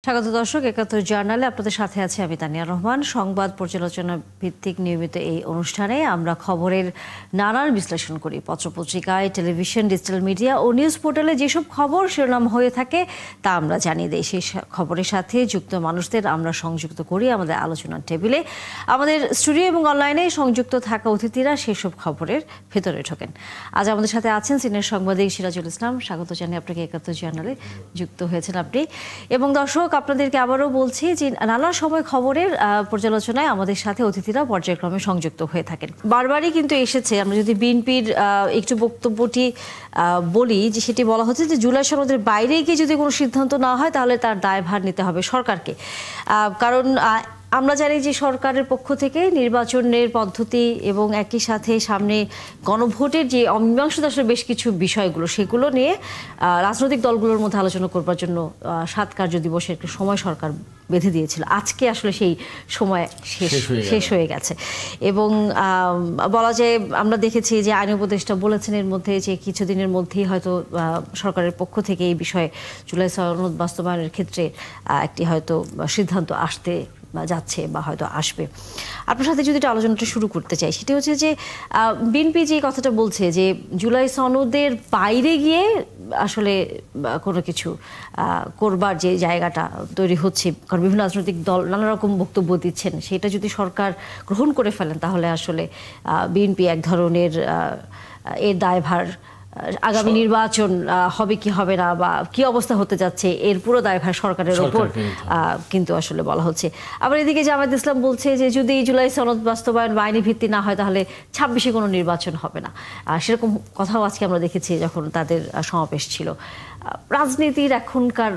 স্বাগত দর্শক, ৭১ জার্নালে আপনাদের সাথে আছে আমি তানিয়া রহমান। সংবাদ পর্যালোচনা ভিত্তিক নিয়মিত এই অনুষ্ঠানে আমরা খবরের নানান বিশ্লেষণ করি। পত্রপত্রিকায়, টেলিভিশন, ডিজিটাল মিডিয়া ও নিউজ পোর্টালে যেসব খবর শিরোনাম হয়ে থাকে তা আমরা জানিয়ে দিই। সেই খবরের সাথে যুক্ত মানুষদের আমরা সংযুক্ত করি আমাদের আলোচনার টেবিলে। আমাদের স্টুডিও এবং অনলাইনে সংযুক্ত থাকা অতিথিরা সেসব খবরের ভেতরে ঢোকেন। আজ আমাদের সাথে আছেন সিনিয়র সাংবাদিক সিরাজুল ইসলাম। স্বাগত জানাই আপনাকে ৭১ জার্নালে যুক্ত হয়েছেন আপনি। এবং দর্শক, আপনাদেরকে আবারও বলছি যে নানা সময় খবরের পর্যালোচনায় আমাদের সাথে অতিথিরা পর্যায়ক্রমে সংযুক্ত হয়ে থাকেন। বারবারই কিন্তু এসেছে, আমরা যদি বিএনপির একটু বক্তব্যটি বলি, যে সেটি বলা হচ্ছে যে জুলাই সনদের বাইরে গিয়ে যদি কোনো সিদ্ধান্ত না হয় তাহলে তার দায়ভার নিতে হবে সরকারকে। কারণ আমরা জানি যে সরকারের পক্ষ থেকে নির্বাচনের পদ্ধতি এবং একই সাথে সামনে গণভোটের যে অমীমাংসিত আসলে বেশ কিছু বিষয়গুলো, সেগুলো নিয়ে রাজনৈতিক দলগুলোর মধ্যে আলোচনা করবার জন্য 7 কার্যদিবসের একটা সময় সরকার বেঁধে দিয়েছিল। আজকে আসলে সেই সময় শেষ হয়ে গেছে এবং বলা যায় আমরা দেখেছি যে আইন উপদেষ্টা বলেছেন এর মধ্যে যে কিছুদিনের মধ্যেই হয়তো সরকারের পক্ষ থেকে এই বিষয়ে জুলাই সনদ বাস্তবায়নের ক্ষেত্রে একটি হয়তো সিদ্ধান্ত আসতে যাচ্ছে বা হয়তো আসবে। আপনার সাথে যদি একটা আলোচনাটা শুরু করতে চাই, সেটি হচ্ছে যে বিএনপি যে কথাটা বলছে যে জুলাই সনদের বাইরে গিয়ে আসলে কোনো কিছু করবার যে জায়গাটা তৈরি হচ্ছে, কারণ বিভিন্ন রাজনৈতিক দল নানা রকম বক্তব্য দিচ্ছেন, সেটা যদি সরকার গ্রহণ করে ফেলেন তাহলে আসলে বিএনপি এক ধরনের এর দায়ভার, আগামী নির্বাচন হবে কি হবে না বা কি অবস্থা হতে যাচ্ছে এর পুরো দায়ভার সরকারের ওপর কিন্তু আসলে বলা হচ্ছে। আবার এদিকে জামায়াত ইসলাম বলছে যে যদি জুলাই সনদ বাস্তবায়ন বা আইনি ভিত্তি না হয় তাহলে 26-এ কোনো নির্বাচন হবে না। সেরকম কথাও আজকে আমরা দেখেছি যখন তাদের সমাবেশ ছিল। রাজনীতির এখনকার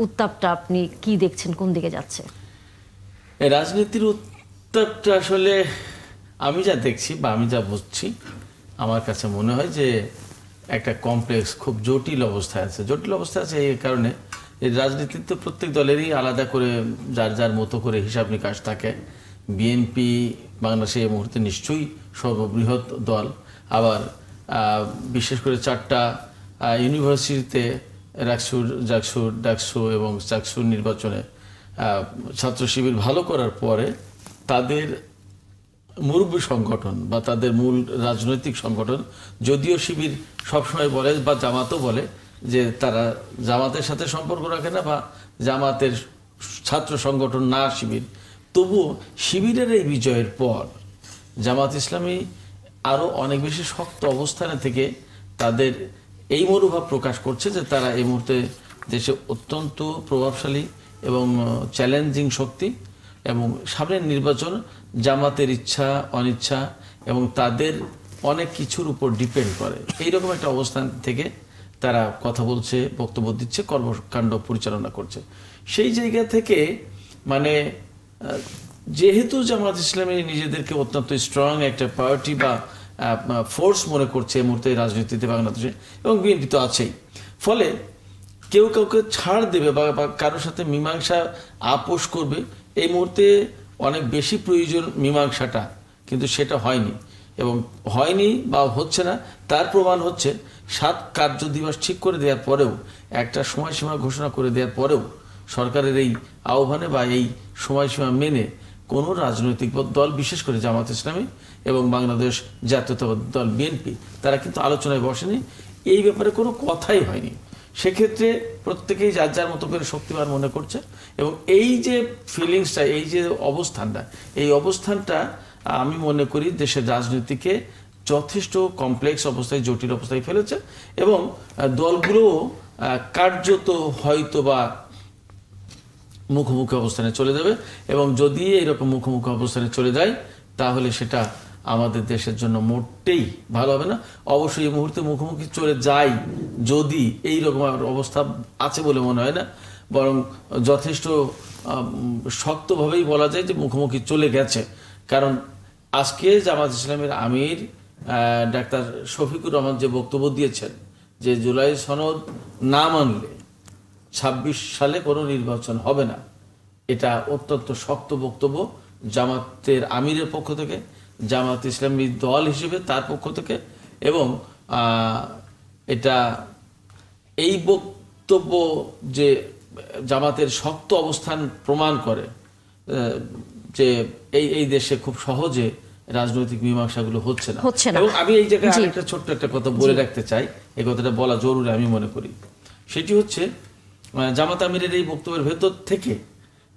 উত্তাপটা আপনি কি দেখছেন, কোন দিকে যাচ্ছে? রাজনীতির উত্তাপটা আসলে আমি যা দেখছি বা আমি যা বুঝছি, আমার কাছে মনে হয় যে একটা কমপ্লেক্স, খুব জটিল অবস্থায় আছে। জটিল অবস্থায় আছে এই কারণে, এই রাজনীতির তো প্রত্যেক দলেরই আলাদা করে যার যার মতো করে হিসাব নিকাশ থাকে। বিএনপি বাংলাদেশে এই মুহূর্তে নিশ্চয়ই সর্ববৃহৎ দল। আবার বিশেষ করে 4টা ইউনিভার্সিটিতে ডাকসু এবং চাকসুর নির্বাচনে ছাত্র শিবির ভালো করার পরে তাদের মুরব্বী সংগঠন বা তাদের মূল রাজনৈতিক সংগঠন, যদিও শিবির সবসময় বলে বা জামাতও বলে যে তারা জামাতের সাথে সম্পর্ক রাখে না বা জামাতের ছাত্র সংগঠন না শিবির, তবুও শিবিরের এই বিজয়ের পর জামাত ইসলামী আরও অনেক বেশি শক্ত অবস্থানে থেকে তাদের এই মনোভাব প্রকাশ করছে যে তারা এই মুহূর্তে দেশে অত্যন্ত প্রভাবশালী এবং চ্যালেঞ্জিং শক্তি এবং সামনের নির্বাচন জামাতের ইচ্ছা অনিচ্ছা এবং তাদের অনেক কিছুর উপর ডিপেন্ড করে। এইরকম একটা অবস্থান থেকে তারা কথা বলছে, বক্তব্য দিচ্ছে, কর্মকাণ্ড পরিচালনা করছে। সেই জায়গা থেকে মানে যেহেতু জামাত ইসলামী নিজেদেরকে অত্যন্ত স্ট্রং একটা পার্টি বা ফোর্স মনে করছে এই মুহূর্তে রাজনীতিতে বাংলাদেশে, এবং বিএনপি তো আছেই, ফলে কেউ কাউকে ছাড় দেবে বা কারোর সাথে মীমাংসা আপোষ করবে, এই মুহূর্তে অনেক বেশি প্রয়োজন মীমাংসাটা, কিন্তু সেটা হয়নি এবং হয়নি বা হচ্ছে না। তার প্রমাণ হচ্ছে 7 কার্যদিবস ঠিক করে দেওয়ার পরেও, একটা সময়সীমা ঘোষণা করে দেওয়ার পরেও সরকারের এই আহ্বানে বা এই সময়সীমা মেনে কোনো রাজনৈতিক দল, বিশেষ করে জামাত ইসলামী এবং বাংলাদেশ জাতীয়তাবাদী দল বিএনপি, তারা কিন্তু আলোচনায় বসেনি। এই ব্যাপারে কোনো কথাই হয়নি। সেক্ষেত্রে প্রত্যেকেই যার যার মতো করে শক্তিবান মনে করছে এবং এই যে ফিলিংসটা, এই যে অবস্থানটা, এই অবস্থানটা আমি মনে করি দেশের রাজনীতিকে যথেষ্ট কমপ্লেক্স অবস্থায়, জটিল অবস্থায় ফেলেছে এবং দলগুলো কার্যত হয়তো বা মুখোমুখি অবস্থানে চলে যাবে। এবং যদি এইরকম মুখোমুখি অবস্থানে চলে যায় তাহলে সেটা আমাদের দেশের জন্য মোটেই ভালো হবে না। অবশ্যই এই মুহূর্তে মুখোমুখি চলে যায় যদি, এইরকম অবস্থা আছে বলে মনে হয় না, বরং যথেষ্ট শক্তভাবেই বলা যায় যে মুখোমুখি চলে গেছে। কারণ আজকে জামাত ইসলামের আমির ডাক্তার শফিকুর রহমান যে বক্তব্য দিয়েছেন যে জুলাই সনদ না মানলে 26 সালে কোনো নির্বাচন হবে না, এটা অত্যন্ত শক্ত বক্তব্য জামাতের আমিরের পক্ষ থেকে, জামাত ইসলামী দল হিসেবে তার পক্ষ থেকে। এবং এটা এই বক্তব্য যে জামাতের শক্ত অবস্থান প্রমাণ করে যে এই দেশে খুব সহজে রাজনৈতিক মীমাংসাগুলো হচ্ছে না। এবং আমি এই জায়গায় আরেকটা ছোট্ট একটা কথা বলে রাখতে চাই, এই কথাটা বলা জরুরি আমি মনে করি। সেটি হচ্ছে জামাত আমিরের এই বক্তব্যের ভেতর থেকে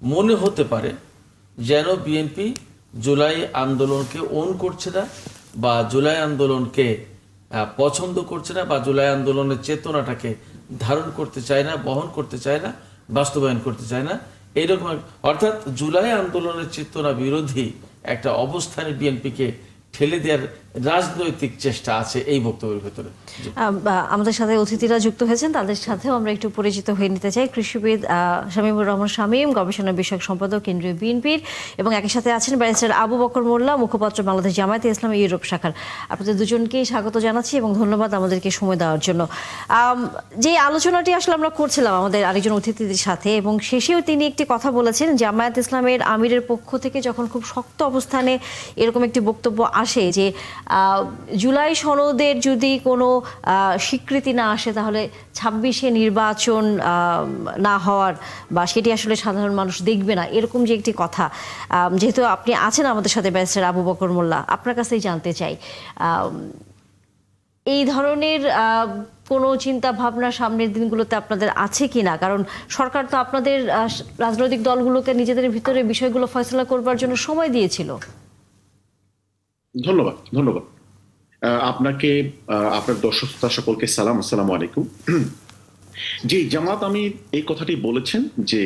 মনে হতে পারে যেন বিএনপি জুলাই আন্দোলনকে ওন করছে না, বা জুলাই আন্দোলনকে পছন্দ করছে না, বা জুলাই আন্দোলনের চেতনাটাকে ধারণ করতে চায় না, বহন করতে চায় না, বাস্তবায়ন করতে চায় না, এইরকম। অর্থাৎ জুলাই আন্দোলনের চেতনা বিরোধী একটা অবস্থানে বিএনপিকে ঠেলে দেওয়ার রাজনৈতিক চেষ্টা আছে এই বক্তব্যের ভেতরে। আমাদের সাথে অতিথিরা যুক্ত হয়েছেন, তাদের সাথেও আমরা একটু পরিচিত হয়ে নিতে চাই। কৃষিবিদ শামীমুর রহমান শামীম, গবেষণা বিষয়ক সম্পাদক কেন্দ্রীয় বিএনপির, এবং একই সাথে আছেন ব্যারিস্টার আবু বকর মোল্লা, মুখপাত্র বাংলাদেশ জামায়াতে ইসলামী ইউরোপ শাখার। আপনাদের দুজনকেই স্বাগত জানাচ্ছি এবং ধন্যবাদ আমাদেরকে সময় দেওয়ার জন্য। যে আলোচনাটি আসলে আমরা করছিলাম আমাদের আরেকজন অতিথিদের সাথে, এবং শেষেও তিনি একটি কথা বলেছেন, জামায়াত ইসলামের আমিরের পক্ষ থেকে যখন খুব শক্ত অবস্থানে এরকম একটি বক্তব্য আসে যে জুলাই সনদের যদি কোনো স্বীকৃতি না আসে তাহলে 26-এ নির্বাচন না হওয়ার, বা সেটি আসলে সাধারণ মানুষ দেখবে না, এরকম যে একটি কথা। যেহেতু আপনি আছেন আমাদের সাথে ব্যারিস্টার আবু বকর মোল্লা, আপনার কাছেই জানতে চাই এই ধরনের কোনো চিন্তা ভাবনা সামনের দিনগুলোতে আপনাদের আছে কিনা? কারণ সরকার তো আপনাদের রাজনৈতিক দলগুলোকে নিজেদের ভিতরে বিষয়গুলো ফয়সলা করবার জন্য সময় দিয়েছিল। ধন্যবাদ আপনাকে, আপনার দর্শক সকলকে সালাম, আসসালামু আলাইকুম। জি, জামাত আমির এই কথাটি বলেছেন যে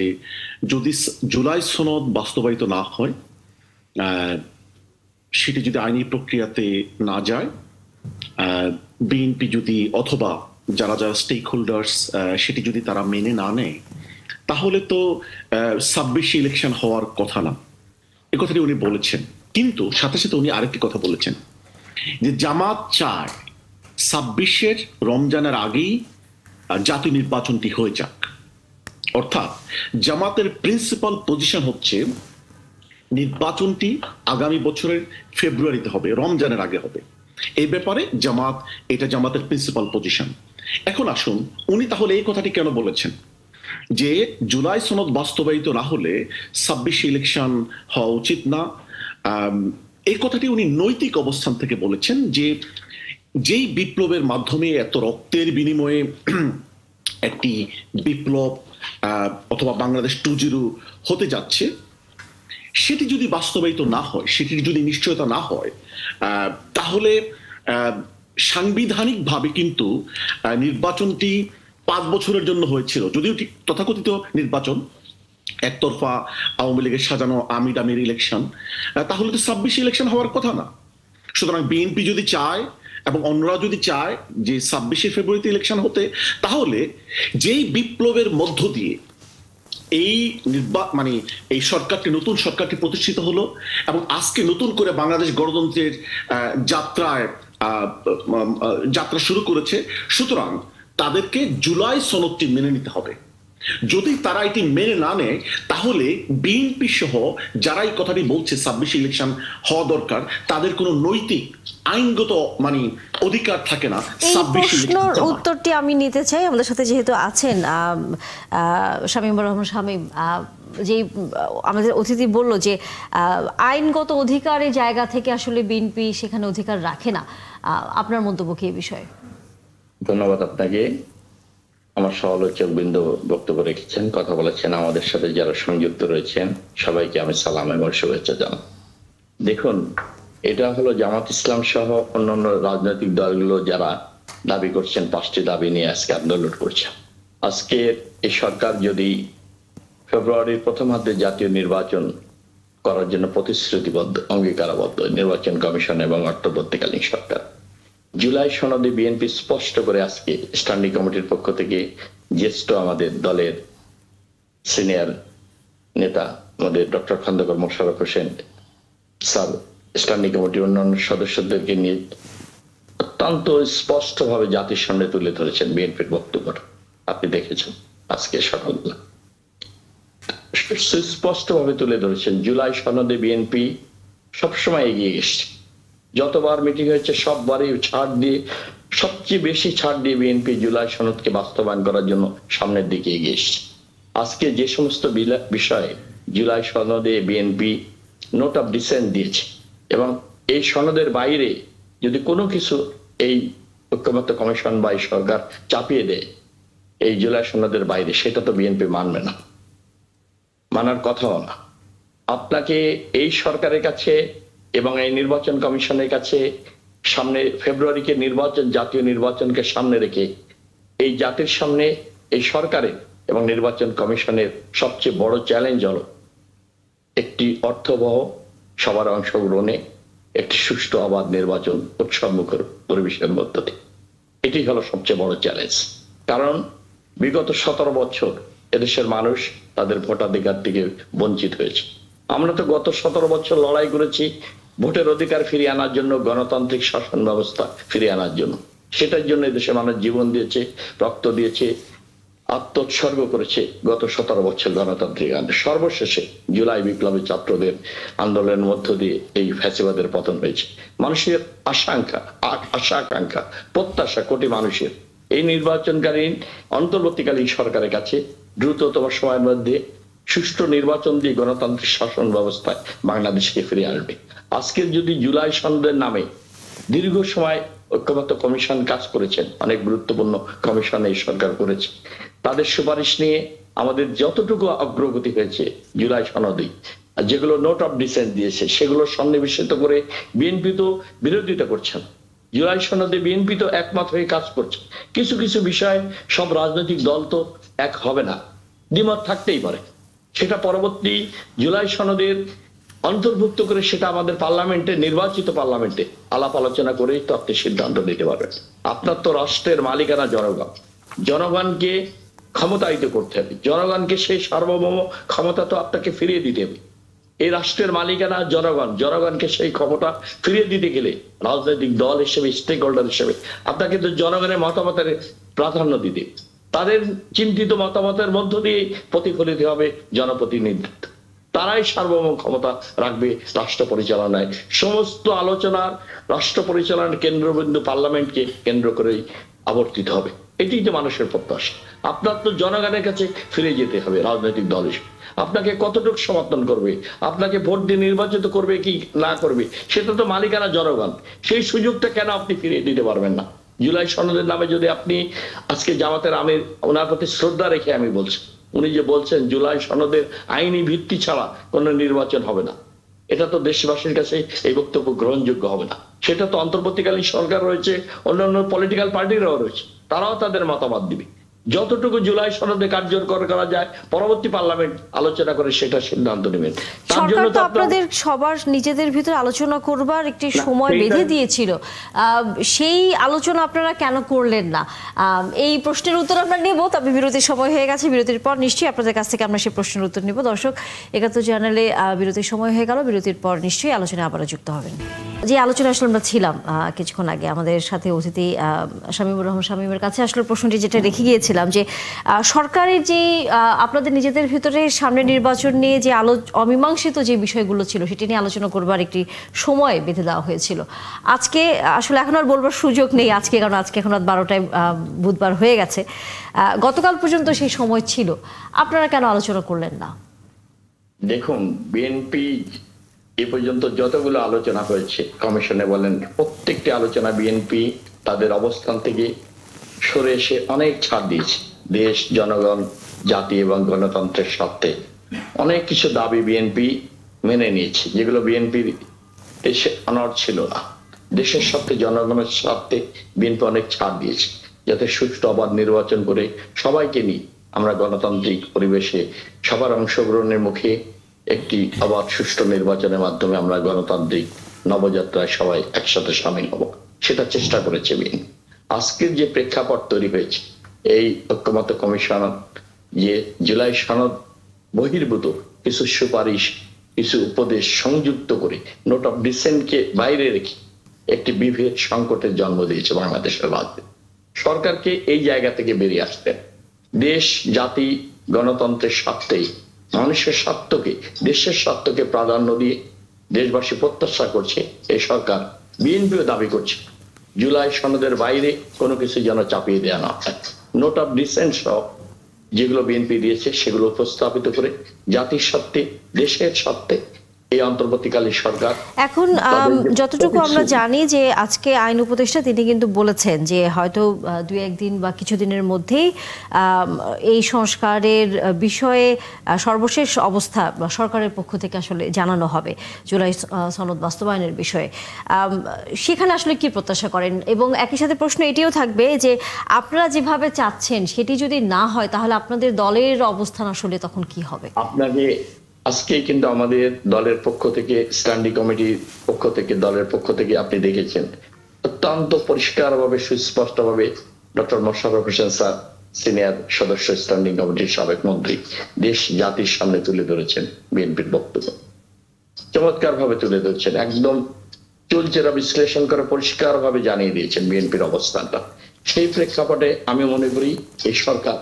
যদি জুলাই সনদ বাস্তবায়িত না হয়, সেটি যদি আইনি প্রক্রিয়াতে না যায়, বিএনপি যদি অথবা যারা স্টেক হোল্ডার্স সেটি যদি তারা মেনে না নেয়, তাহলে তো 26 ইলেকশন হওয়ার কথা না। এ কথাটি উনি বলেছেন। কিন্তু সাথে সাথে উনি আরেকটি কথা বলেছেন যে জামাত চায় 26-এর রমজানের আগেই জাতীয় নির্বাচনটি হয়ে যাক। অর্থাৎ জামাতের প্রিন্সিপাল পজিশন হচ্ছে নির্বাচনটি আগামী বছরের ফেব্রুয়ারিতে হবে, রমজানের আগে হবে। এই ব্যাপারে এটা জামাতের প্রিন্সিপাল পজিশন। এখন আসুন, উনি তাহলে এই কথাটি কেন বলেছেন যে জুলাই সনদ বাস্তবায়িত না হলে 26 ইলেকশন হওয়া উচিত না? এই কথাটি উনি নৈতিক অবস্থান থেকে বলেছেন যে যেই বিপ্লবের মাধ্যমে এত রক্তের বিনিময়ে একটি বিপ্লব অথবা বাংলাদেশ 2.0 হতে যাচ্ছে, সেটি যদি বাস্তবায়িত না হয়, সেটির যদি নিশ্চয়তা না হয়, তাহলে সাংবিধানিকভাবে কিন্তু নির্বাচনটি 5 বছরের জন্য হয়েছিল, যদিও তথাকথিত নির্বাচন একতরফা আওয়ামী লীগের সাজানো আমির ইলেকশন, তাহলে তো 26 ইলেকশন হওয়ার কথা না। সুতরাং বিএনপি যদি চায় এবং অন্যরা যদি চায় যে 26 ফেব্রুয়ারিতে ইলেকশন হতে, তাহলে যেই বিপ্লবের মধ্য দিয়ে এই সরকারটি, নতুন সরকারটি প্রতিষ্ঠিত হলো এবং আজকে নতুন করে বাংলাদেশ গণতন্ত্রের যাত্রা শুরু করেছে, সুতরাং তাদেরকে জুলাই সনদটি মেনে নিতে হবে। যদি তারা এটি মেনে না নেয়, তাহলে বিএনপি সহ যারা এই কথাটি বলছে 26 ইলেকশন হওয়া দরকার, তাদের কোনো নৈতিক আইনগত অধিকার থাকে না। উত্তরটি আমি নিতে চাই। আমাদের সাথে যেহেতু আছেন শামীমুর রহমান শামীম, যে আমাদের অতিথি বলল যে আইনগত অধিকারের জায়গা থেকে আসলে বিএনপি সেখানে অধিকার রাখে না, আপনার মন্তব্য কি এই বিষয়ে? ধন্যবাদ আপনাকে। আমার সহলোচক বৃন্দ বক্তব্য রেখেছেন, কথা বলেছেন, আমাদের সাথে যারা সংযুক্ত রয়েছেন সবাইকে আমি সালাম এবং শুভেচ্ছা জানাই। দেখুন, এটা হলো জামাত ইসলাম সহ অন্যান্য রাজনৈতিক দলগুলো যারা দাবি করছেন, 5টি দাবি নিয়ে আজকে আন্দোলন করছে। আজকে এই সরকার যদি ফেব্রুয়ারির প্রথমার্ধে জাতীয় নির্বাচন করার জন্য প্রতিশ্রুতিবদ্ধ, অঙ্গীকারাবদ্ধ নির্বাচন কমিশন এবং অন্তর্বর্তীকালীন সরকার, জুলাই সনদে বিএনপি স্পষ্ট করে আজকে স্ট্যান্ডিং কমিটির পক্ষ থেকে জ্যেষ্ঠ আমাদের দলের সিনিয়র নেতা আমাদের doctor Khondakar Mosharraf Hossain sir standing কমিটির অন্যান্য সদস্যদেরকে নিয়ে অত্যন্ত স্পষ্টভাবে জাতির সামনে তুলে ধরেছেন বিএনপির বক্তব্য। আপনি দেখেছেন আজকে সকালবেলা সুস্পষ্টভাবে তুলে ধরেছেন জুলাই সনদে বিএনপি সবসময় এগিয়ে গেছে। যতবার মিটিং হয়েছে সববারই ছাড় দিয়ে, সবচেয়ে বেশি ছাড় দিয়ে বিএনপি জুলাই সনদকে বাস্তবায়ন করার জন্য সামনের দিকে এগিয়ে এসছে। আজকে যে সমস্ত বিষয়ে জুলাই সনদে বিএনপি নোট অফ ডিসেন্ট দিয়েছে এবং এই সনদের বাইরে যদি কোনো কিছু এই ঐক্যমত্য কমিশন বা এই সরকার চাপিয়ে দেয় এই জুলাই সনদের বাইরে, সেটা তো বিএনপি মানবে না, মানার কথাও না। আপনাকে এই সরকারের কাছে এবং এই নির্বাচন কমিশনের কাছে সামনে ফেব্রুয়ারিকে নির্বাচন, জাতীয় নির্বাচনকে সামনে রেখে এই জাতির সামনে এই সরকারের এবং নির্বাচন কমিশনের সবচেয়ে বড় চ্যালেঞ্জ হলো একটি অর্থবহ, সবার অংশগ্রহণে একটি সুষ্ঠু অবাধ নির্বাচন উৎসবমুখর পরিবেশের মধ্য দিয়ে। এটি হলো সবচেয়ে বড় চ্যালেঞ্জ। কারণ বিগত 17 বছর এদেশের মানুষ তাদের ভোটাধিকার থেকে বঞ্চিত হয়েছে। আমরা তো গত 17 বছর লড়াই করেছি ভোটের অধিকার ফিরিয়ে আনার জন্য, গণতান্ত্রিক শাসন ব্যবস্থা ফিরিয়ে আনার জন্য। সেটার জন্য এদেশের মানুষ জীবন দিয়েছে, রক্ত দিয়েছে, আত্মোৎসর্গ করেছে গত 17 বছর গণতান্ত্রিক আন্দোলন। সর্বশেষে জুলাই বিপ্লবী ছাত্রদের আন্দোলনের মধ্য দিয়ে এই ফ্যাসিবাদের পতন হয়েছে। মানুষের আশা আকাঙ্ক্ষা, প্রত্যাশা কোটি মানুষের এই নির্বাচনকালীন অন্তর্বর্তীকালীন সরকারের কাছে দ্রুততম সময়ের মধ্যে সুষ্ঠু নির্বাচন দিয়ে গণতান্ত্রিক শাসন ব্যবস্থায় বাংলাদেশকে ফিরিয়ে আসবে। আজকের যদি জুলাই সনদের নামে দীর্ঘ সময় ঐক্যমত্য কমিশন কাজ করেছেন, অনেক গুরুত্বপূর্ণ কমিশন এই সরকার করেছে, তাদের সুপারিশ নিয়ে আমাদের যতটুকু অগ্রগতি হয়েছে জুলাই সনদে, যেগুলো নোট অফ ডিসেন্ট দিয়েছে সেগুলো সন্নিবেশিত করে বিএনপি তো বিরোধিতা করছেন। জুলাই সনদে বিএনপি তো একমত হয়ে কাজ করছে। কিছু কিছু বিষয় সব রাজনৈতিক দল তো এক হবে না, দ্বিমত থাকতেই পারে। সেটা পরবর্তী জুলাই সনদের অন্তর্ভুক্ত করে সেটা আমাদের পার্লামেন্টে, নির্বাচিত পার্লামেন্টে আলাপ আলোচনা করেই তো আপনি সিদ্ধান্ত নিতে পারবেন। আপনার তো রাষ্ট্রের মালিকানা জনগণ, জনগণকে ক্ষমতায়িত করতে হবে, জনগণকে সেই সার্বভৌম ক্ষমতা তো আপনাকে ফিরিয়ে দিতে হবে। এই রাষ্ট্রের মালিকানা জনগণ, জনগণকে সেই ক্ষমতা ফিরিয়ে দিতে গেলে রাজনৈতিক দল হিসেবে, স্টেক হোল্ডার হিসেবে আপনাকে তো জনগণের মতামতের প্রাধান্য দিতে, তাদের চিন্তিত মতামতের মধ্য দিয়ে প্রতিফলিত হবে জনপ্রতিনিধিত্ব। তারাই সার্বভৌম ক্ষমতা রাখবে রাষ্ট্র পরিচালনায়। সমস্ত আলোচনার রাষ্ট্র পরিচালনার কেন্দ্রবিন্দু পার্লামেন্টকে কেন্দ্র করেই আবর্তিত হবে। এটি যে মানুষের প্রত্যাশা। আপনার তো জনগণের কাছে ফিরে যেতে হবে রাজনৈতিক দল হিসেবে। আপনাকে কতটুকু সমর্থন করবে, আপনাকে ভোট দিয়ে নির্বাচিত করবে কি না করবে, সেটা তো মালিকানা জনগণ। সেই সুযোগটা কেন আপনি ফিরিয়ে দিতে পারবেন না? জুলাই সনদের নামে যদি আপনি আজকে জামাতের আমির, ওনার প্রতি শ্রদ্ধা রেখে আমি বলছি, উনি যে বলছেন জুলাই সনদের আইনি ভিত্তি ছাড়া কোনো নির্বাচন হবে না, এটা তো দেশবাসীর কাছে এই বক্তব্য গ্রহণযোগ্য হবে না। সেটা তো অন্তর্বর্তীকালীন সরকার রয়েছে, অন্যান্য পলিটিক্যাল পার্টিরাও রয়েছে, তারাও তাদের মতামত দিবে। যতটুকু জুলাই সনদে কার্যকর করা যায় পরবর্তী পার্লামেন্ট আলোচনা করে সেটা সিদ্ধান্ত নেবেন। সরকার তো আপনাদের সবার নিজেদের ভিতরে আলোচনা করবার একটি সময় বেঁধে দিয়েছিল, সেই আলোচনা আপনারা কেন করলেন না? এই প্রশ্নের উত্তর আমরা নেব, তবে বিরতির সময় হয়ে গেছে। বিরতির পর নিশ্চয়ই আপনাদের কাছ থেকে আমরা সেই প্রশ্নের উত্তর নেব। দর্শক, ৭১ জার্নালে বিরতির সময় হয়ে গেল। বিরতির পর নিশ্চয়ই আলোচনায় আবারও যুক্ত হবেন। যে আলোচনা আসলে আমরা ছিলাম কিছুক্ষণ আগে, আমাদের সাথে অতিথি শামীমুর রহমান শামীমের কাছে আসলে প্রশ্নটি যেটা রেখে গিয়েছিলাম যে সরকারের যে আপনাদের নিজেদের ভিতরে সামনে নির্বাচন নিয়ে যে অমীমাংসিত যে বিষয়গুলো ছিল সেটি নিয়ে আলোচনা করবার একটি সময় বেঁধে দেওয়া হয়েছিল। আজকে আসলে এখন আর বলবার সুযোগ নেই আজকে, কারণ আজকে এখন রাত 12টায় বুধবার হয়ে গেছে। গতকাল পর্যন্ত সেই সময় ছিল, আপনারা কেন আলোচনা করলেন না? দেখুন, বিএনপি এ পর্যন্ত যতগুলো আলোচনা হয়েছে কমিশনে বলেন, প্রত্যেকটি আলোচনা বিএনপি তাদের অবস্থান থেকে সরে এসে অনেক ছাড় দিয়েছে। দেশ, জনগণ, জাতি এবং গণতন্ত্রের স্বার্থে অনেক কিছু দাবি বিএনপি মেনে নিয়েছে, যেগুলো বিএনপির দেশে অনড় ছিল না। দেশের স্বার্থে, জনগণের স্বার্থে বিএনপি অনেক ছাড় দিয়েছে, যাতে সুষ্ঠু অবাধ নির্বাচন করে সবাইকে নিয়ে আমরা গণতান্ত্রিক পরিবেশে সবার অংশগ্রহণের মুখে একটি অবাধ সুষ্ঠু নির্বাচনের মাধ্যমে আমরা গণতান্ত্রিক নবযাত্রায় সবাই একসাথে সামিল হব, সেটা চেষ্টা করেছে বিএনপি। আজকের যে প্রেক্ষাপট তৈরি হয়েছে, এই ঐক্যমত্য কমিশন যে জুলাই সনদ বহির্ভূত কিছু সুপারিশ, কিছু উপদেশ সংযুক্ত করে নোট অফ ডিসেন্টকে বাইরে রেখে একটি বিভেদ সংকটের জন্ম দিয়েছে বাংলাদেশের রাজনীতি। সরকারকে এই জায়গা থেকে বেরিয়ে আসতে, দেশ, জাতি, গণতন্ত্রের স্বার্থেই, মানুষের স্বার্থকে, দেশের স্বার্থকে প্রাধান্য দিয়ে দেশবাসী প্রত্যাশা করছে এই সরকার, বিএনপিও দাবি করছে জুলাই সনদের বাইরে কোনো কিছু যেন চাপিয়ে দেওয়া না হয়। নোট অফ ডিসেন্ট সহ যেগুলো বিএনপি দিয়েছে সেগুলো উপস্থাপিত করে জাতির স্বার্থে, দেশের স্বার্থে এই অন্তর্বর্তীকালীন সরকার। এখন যতটুকু আমরা জানি যে আজকে আইন উপদেষ্টা তিনি কিন্তু বলেছেন যে হয়তো 2-1 দিন বা কিছুদিনের মধ্যেই এই সংস্কারের বিষয়ে সর্বশেষ অবস্থা সরকারের পক্ষ থেকে আসলে জানানো হবে জুলাই সনদ বাস্তবায়নের বিষয়ে। সেখানে আসলে কি প্রত্যাশা করেন? এবং একই সাথে প্রশ্ন এটিও থাকবে যে আপনারা যেভাবে চাচ্ছেন সেটি যদি না হয় তাহলে আপনাদের দলের অবস্থান আসলে তখন কি হবে? আপনাকে আজকে কিন্তু আমাদের দলের পক্ষ থেকে, স্ট্যান্ডিং কমিটির পক্ষ থেকে, দলের পক্ষ থেকে আপনি দেখেছেন অত্যন্ত পরিষ্কারভাবে, সুস্পষ্টভাবে doctor Mosharraf Hossain sir, senior সদস্য স্ট্যান্ডিং কমিটির সাবেক মন্ত্রী, দেশ জাতির সামনে তুলে ধরেছেন বিএনপির বক্তব্য। চমৎকার ভাবে তুলে ধরেছেন, একদম চুলচেরা বিশ্লেষণ করে পরিষ্কারভাবে জানিয়ে দিয়েছেন বিএনপির অবস্থানটা। সেই প্রেক্ষাপটে আমি মনে করি এই সরকার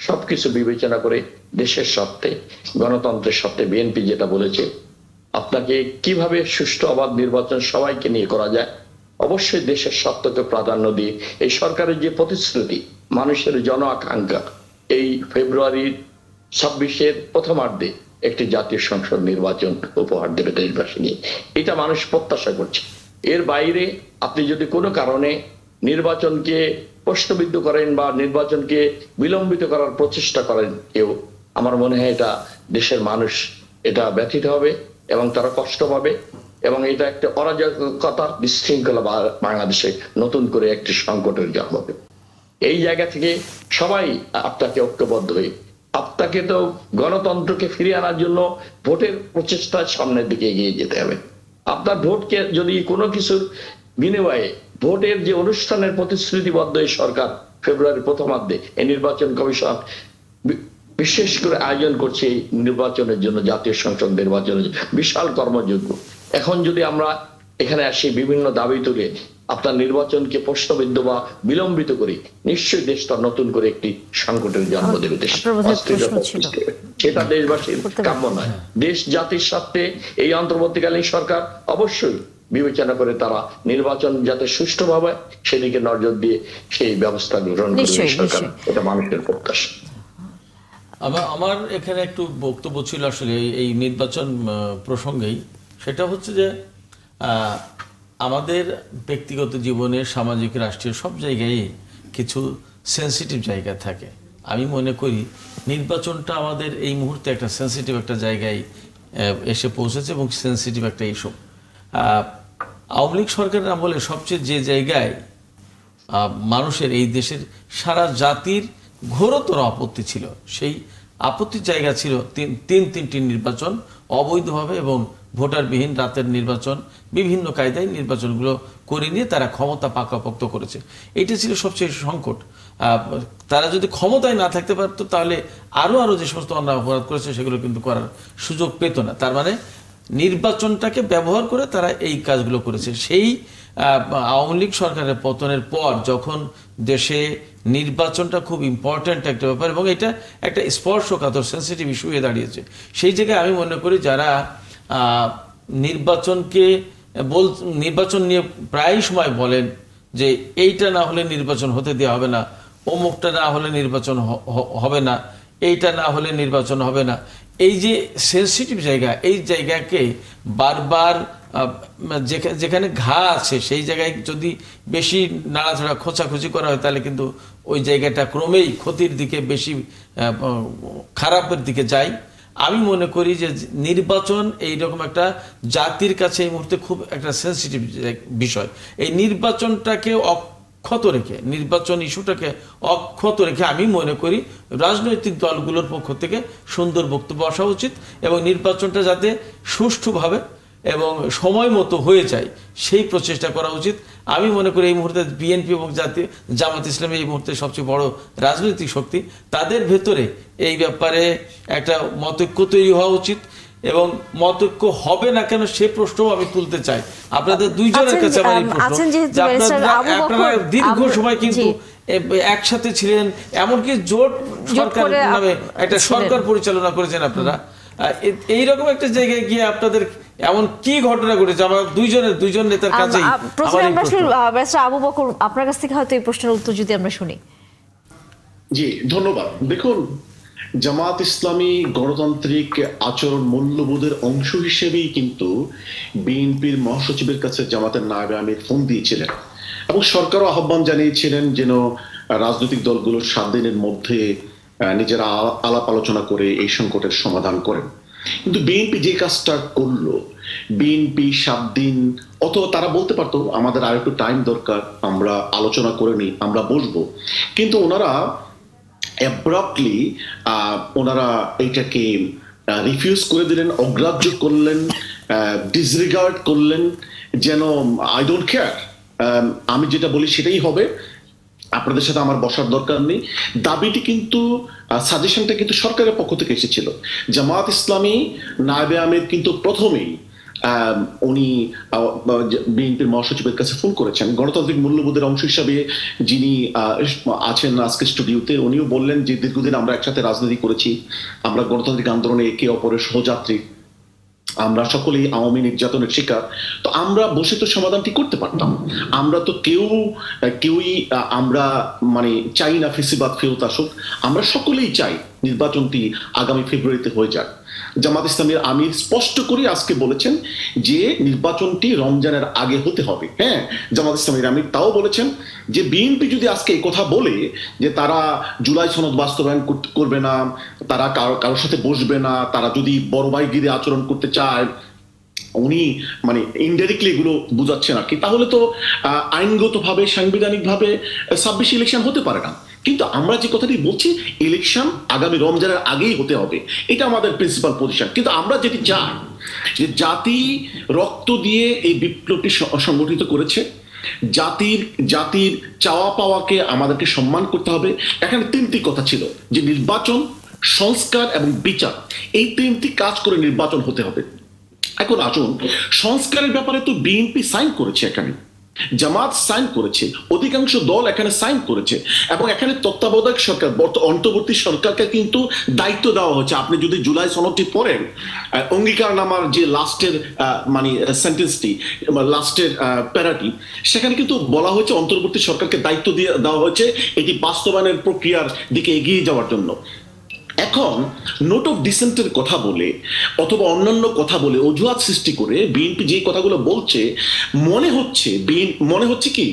সবকিছু বিবেচনা করে দেশের স্বার্থে, গণতন্ত্রের স্বার্থে বিএনপি যেটা বলেছে, আপনাকে কিভাবে সুষ্ঠু অবাধ নির্বাচন সবাইকে নিয়ে করা যায়, অবশ্যই দেশের স্বার্থকে প্রাধান্য দিয়ে এই সরকারের যে প্রতিশ্রুতি, মানুষের জন আকাঙ্ক্ষা, এই ফেব্রুয়ারির 26-এর প্রথমার্ধে একটি জাতীয় সংসদ নির্বাচন উপহার দেবে দেশবাসী নিয়ে, এটা মানুষ প্রত্যাশা করছে। এর বাইরে আপনি যদি কোনো কারণে নির্বাচনকে প্রশ্নবিদ্ধ করেন বা নির্বাচনকে বিলম্বিত করার প্রচেষ্টা করেন কেউ, আমার মনে হয় এটা দেশের মানুষ এটা ব্যথিত হবে এবং তারা কষ্ট পাবে, এবং এটা একটা অরাজকতা, বিশৃঙ্খলা বাংলাদেশে নতুন করে একটি সংকটের জন্ম হবে। এই জায়গা থেকে সবাই আপনাকে ঐক্যবদ্ধ হয়ে, আপনাকে তো গণতন্ত্রকে ফিরিয়ে আনার জন্য ভোটের প্রচেষ্টার সামনের দিকে এগিয়ে যেতে হবে। আপনার ভোটকে যদি কোনো কিছুর বিনিময়ে, ভোটের যে অনুষ্ঠানের প্রতিশ্রুতিবদ্ধ এই সরকার ফেব্রুয়ারির প্রথমার্ধে এই নির্বাচন কমিশন বিশেষ করে আয়োজন করছে এই নির্বাচনের জন্য, জাতীয় সংসদ নির্বাচনের বিশাল কর্মযজ্ঞ। এখন যদি আমরা এখানে আসি বিভিন্ন দাবি তুলে আপনার নির্বাচনকে প্রশ্নবিদ্ধ বা বিলম্বিত করি, নিশ্চয়ই দেশটা নতুন করে একটি সংকটের জন্ম দেবে, সেটা দেশবাসীর কাম্য নয়। দেশ জাতির স্বার্থে এই অন্তর্বর্তীকালীন সরকার অবশ্যই বিবেচনা করে তারা নির্বাচন যাতে সুষ্ঠুভাবে সেদিকে নজর দিয়ে সেই ব্যবস্থা গ্রহণ করবে সরকার, এটা মানুষের প্রত্যাশা। আমার এখানে একটু বক্তব্য ছিল আসলে এই নির্বাচন প্রসঙ্গেই, সেটা হচ্ছে যে আমাদের ব্যক্তিগত জীবনে, সামাজিক, রাষ্ট্রীয় সব জায়গায় কিছু সেন্সিটিভ জায়গা থাকে। আমি মনে করি নির্বাচনটা আমাদের এই মুহূর্তে একটা সেন্সিটিভ একটা জায়গায় এসে পৌঁছেছে এবং সেন্সিটিভ একটা ইস্যু। আওয়ামী লীগ সরকারের আমলে সবচেয়ে যে জায়গায় মানুষের, এই দেশের সারা জাতির ঘোরতর আপত্তি ছিল, সেই আপত্তির জায়গা ছিল তিনটি নির্বাচন অবৈধভাবে এবং ভোটারবিহীন রাতের নির্বাচন, বিভিন্ন কায়দায় নির্বাচনগুলো করে নিয়ে তারা ক্ষমতা পাকাপোক্ত করেছে। এটা ছিল সবচেয়ে সংকট। তারা যদি ক্ষমতায় না থাকতে পারতো তাহলে আরো যে সমস্ত অন্যায় অপরাধ করেছে সেগুলো কিন্তু করার সুযোগ পেত না। তার মানে নির্বাচনটাকে ব্যবহার করে তারা এই কাজগুলো করেছে। সেই আওয়ামী লীগ সরকারের পতনের পর যখন দেশে নির্বাচনটা খুব ইম্পর্ট্যান্ট একটা ব্যাপার এবং এটা একটা স্পর্শকাতর সেন্সিটিভ ইস্যু হয়ে দাঁড়িয়েছে, সেই জায়গায় আমি মনে করি যারা নির্বাচন নিয়ে প্রায় সময় বলেন যে এইটা না হলে নির্বাচন হতে দেওয়া হবে না, অমুকটা না হলে নির্বাচন হবে না, এইটা না হলে নির্বাচন হবে না, এই যে সেন্সিটিভ জায়গা, এই জায়গাকে বারবার যেখানে ঘা আছে সেই জায়গায় যদি বেশি নাড়াচাড়া খোঁচাখুচি করা হয় তাহলে কিন্তু ওই জায়গাটা ক্রমেই ক্ষতির দিকে, বেশি খারাপের দিকে যায়। আমি মনে করি যে নির্বাচন এইরকম একটা জাতির কাছে এই মুহূর্তে খুব একটা সেন্সিটিভ বিষয়। এই নির্বাচনটাকে অক্ষত রেখে, নির্বাচন ইস্যুটাকে অক্ষত রেখে আমি মনে করি রাজনৈতিক দলগুলোর পক্ষ থেকে সুন্দর বক্তব্য আসা উচিত এবং নির্বাচনটা যাতে সুষ্ঠুভাবে এবং সময় মতো হয়ে যায় সেই প্রচেষ্টা করা উচিত। আমি মনে করি এই মুহূর্তে বিএনপি এবং জামাত ইসলামী এই মুহূর্তে সবচেয়ে বড় রাজনৈতিক শক্তি, তাদের ভেতরে এই ব্যাপারে একটা মতৈক্য তৈরি হওয়া উচিত এবং মতৈক্য হবে না কেন সে প্রশ্নও আমি তুলতে চাই আপনাদের দুইজনের কাছে। আমার এই প্রশ্ন, আপনারা দীর্ঘ সময় কিন্তু একসাথে ছিলেন, এমনকি জোট সরকার নামে একটা সরকার পরিচালনা করেছেন আপনারা, এইরকম একটা জায়গায় গিয়ে আপনাদের এমন কি ঘটনা ঘটেছে? আমার দুইজন নেতার কাছে আবু বকর আপনার কাছ থেকে হয়তো এই প্রশ্নের উত্তর যদি আমরা শুনি। জি ধন্যবাদ। দেখুন জামাত ইসলামী গণতান্ত্রিক আচরণ মূল্যবোধের অংশ হিসেবেই কিন্তু বিএনপির মহাসচিবের কাছে জামাতের নায়েবে আমির ফোন দিয়েছিলেন এবং সরকারও আহ্বান জানিয়েছিলেন যেন রাজনৈতিক দলগুলো 7 দিনের মধ্যে নিজেরা আলাপ আলোচনা করে এই সংকটের সমাধান করেন। কিন্তু বিএনপি যে কাজটা করলো, বিএনপি 7 দিন, অথবা তারা বলতে পারতো আমাদের আর একটু টাইম দরকার, আমরা আলোচনা করে নিই, আমরা বসবো, কিন্তু ওনারা অ্যাব্রাপ্টলি ওনারা এইটাকে রিফিউজ করে দিলেন, অগ্রাহ্য করলেন, ডিসরিগার্ড করলেন, যেন আই ডোন্ট কেয়ার, আমি যেটা বলি সেটাই হবে, আপনাদের সাথে আমার বসার দরকার নেই। দাবিটি কিন্তু সাজেশনটা কিন্তু সরকারের পক্ষ থেকে এসেছিল। জামাত ইসলামী নায়েবে আমির কিন্তু প্রথমেই উনি বিএনপির মহাসচিবের কাছে ফোন করেছেন, গণতান্ত্রিক মূল্যবোধের অংশ হিসাবে যিনি আছেন আজকে স্টুডিওতে, উনিও বললেন যে দীর্ঘদিন আমরা একসাথে রাজনীতি করেছি, আমরা গণতান্ত্রিক আন্দোলনে একে অপরের সহযাত্রী, আমরা সকলেই আওয়ামী নির্যাতনের শিকার, তো আমরা বসে তো সমাধানটি করতে পারতাম। আমরা তো কেউই আমরা মানে চাই না ফেসিবাদ ফেরত আসুক, আমরা সকলেই চাই নির্বাচনটি আগামী ফেব্রুয়ারিতে হয়ে যাক। জামাত ইসলামের আমির স্পষ্ট করে আজকে বলেছেন যে নির্বাচনটি রমজানের আগে হতে হবে। হ্যাঁ, জামাত ইসলামের আমির তাও বলেছেন যে বিএনপি যদি আজকে এই কথা বলে যে তারা জুলাই সনদ বাস্তবায়ন করবে না, তারা কারোর সাথে বসবে না, তারা যদি বড় ভাইগিরি আচরণ করতে চায়, উনি মানে ইনডাইরেক্টলি এগুলো বুঝাচ্ছেন আর কি, তাহলে তো আইনগতভাবে সাংবিধানিকভাবে 26 ইলেকশন হতে পারে না। কিন্তু আমরা যে কথাটি বলছি, ইলেকশন আগামী রমজানের আগেই হতে হবে, এটা আমাদের প্রিন্সিপাল পজিশন। কিন্তু আমরা যেটি চাই যে জাতি রক্ত দিয়ে এই বিপ্লবটি সংগঠিত করেছে, জাতির চাওয়া পাওয়াকে আমাদেরকে সম্মান করতে হবে। এখানে 3টি কথা ছিল যে নির্বাচন, সংস্কার এবং বিচার, এই 3টি কাজ করে নির্বাচন হতে হবে। এখন আসুন, সংস্কারের ব্যাপারে তো বিএনপি সাইন করেছে, এখানে জামাত সাইন করেছে, অধিকাংশ দল এখানে সাইন করেছে, এবং এখানে তত্ত্বাবধায়ক সরকার অন্তর্বর্তী সরকারকে কিন্তু দায়িত্ব দেওয়া হচ্ছে। আপনি যদি জুলাই সনদটি পড়েন, অঙ্গীকারনামার যে লাস্টের মানে সেন্টেন্সটি, লাস্টের প্যারাটি, সেখানে কিন্তু বলা হয়েছে অন্তর্বর্তী সরকারকে দায়িত্ব দিয়ে দেওয়া হয়েছে এটি বাস্তবায়নের প্রক্রিয়ার দিকে এগিয়ে যাওয়ার জন্য। এখন নোট অফ ডিসেন্টের কথা বলে অথবা অন্যান্য কথা বলে অজুহাত সৃষ্টি করে বিএনপি যে কথাগুলো বলছে, মনে হচ্ছে কি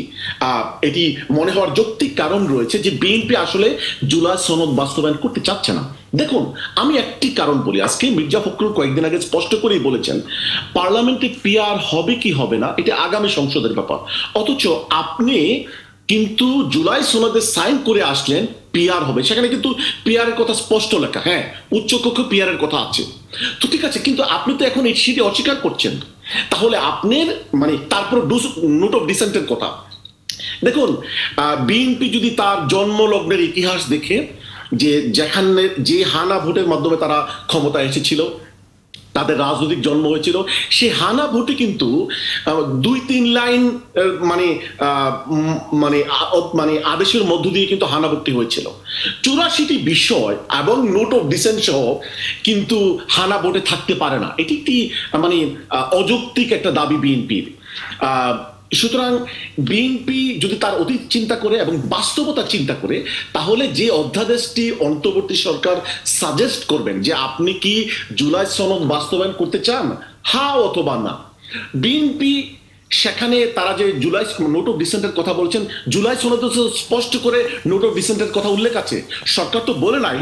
এটি মনে হওয়ার যৌক্তিক কারণ রয়েছে যে বিএনপি আসলে জুলাই সনদ বাস্তবায়ন করতে চাচ্ছে না। দেখুন, আমি একটি কারণ বলি, আজকে মির্জা ফখরুল কয়েকদিন আগে স্পষ্ট করেই বলেছেন পার্লামেন্টে পিআর হবে কি হবে না এটা আগামী সংসদের ব্যাপার, অথচ আপনি কিন্তু জুলাই সনদে সাইন করে আসলেন পিআর হবে, সেখানে কিন্তু পিআর এর কথা স্পষ্ট লেখা, হ্যাঁ উচ্চকক্ষ পিআর এর কথা আছে, তো ঠিক আছে, কিন্তু আপনি তো এখন এই সেটি অস্বীকার করছেন। তাহলে আপনার মানে তারপর নোট অফ ডিসেন্টের কথা দেখুন, বিএনপি যদি তার জন্মলগ্নের ইতিহাস দেখে, যেখানে যে হানা ভোটের মাধ্যমে তারা ক্ষমতা এসেছিল, তাদের রাজনৈতিক জন্ম হয়েছিল, সে হানা ভোটে কিন্তু 2-3 লাইন মানে মানে মানে আদেশের মধ্য দিয়ে কিন্তু হানা ভোটটি হয়েছিল। 84টি বিষয় এবং নোট অফ ডিসেন্ট সহ কিন্তু হানা ভোটে থাকতে পারে না, এটি একটি মানে অযৌক্তিক একটা দাবি বিএনপির। সুতরাং বিএনপি যদি তার অতীত চিন্তা করে এবং বাস্তবতা চিন্তা করে, তাহলে যে অধ্যাদেশটি অন্তর্বর্তী সরকার সাজেস্ট করবেন যে আপনি কি জুলাই সনদ বাস্তবায়ন করতে চান, হ্যাঁ অথবা না, বিএনপি সেখানে তারা যে জুলাই নোট অফ ডিসেন্টের কথা বলছেন, জুলাই সনদে স্পষ্ট করে নোট অফ ডিসেন্টের কথা উল্লেখ আছে। সরকার তো বলে নাই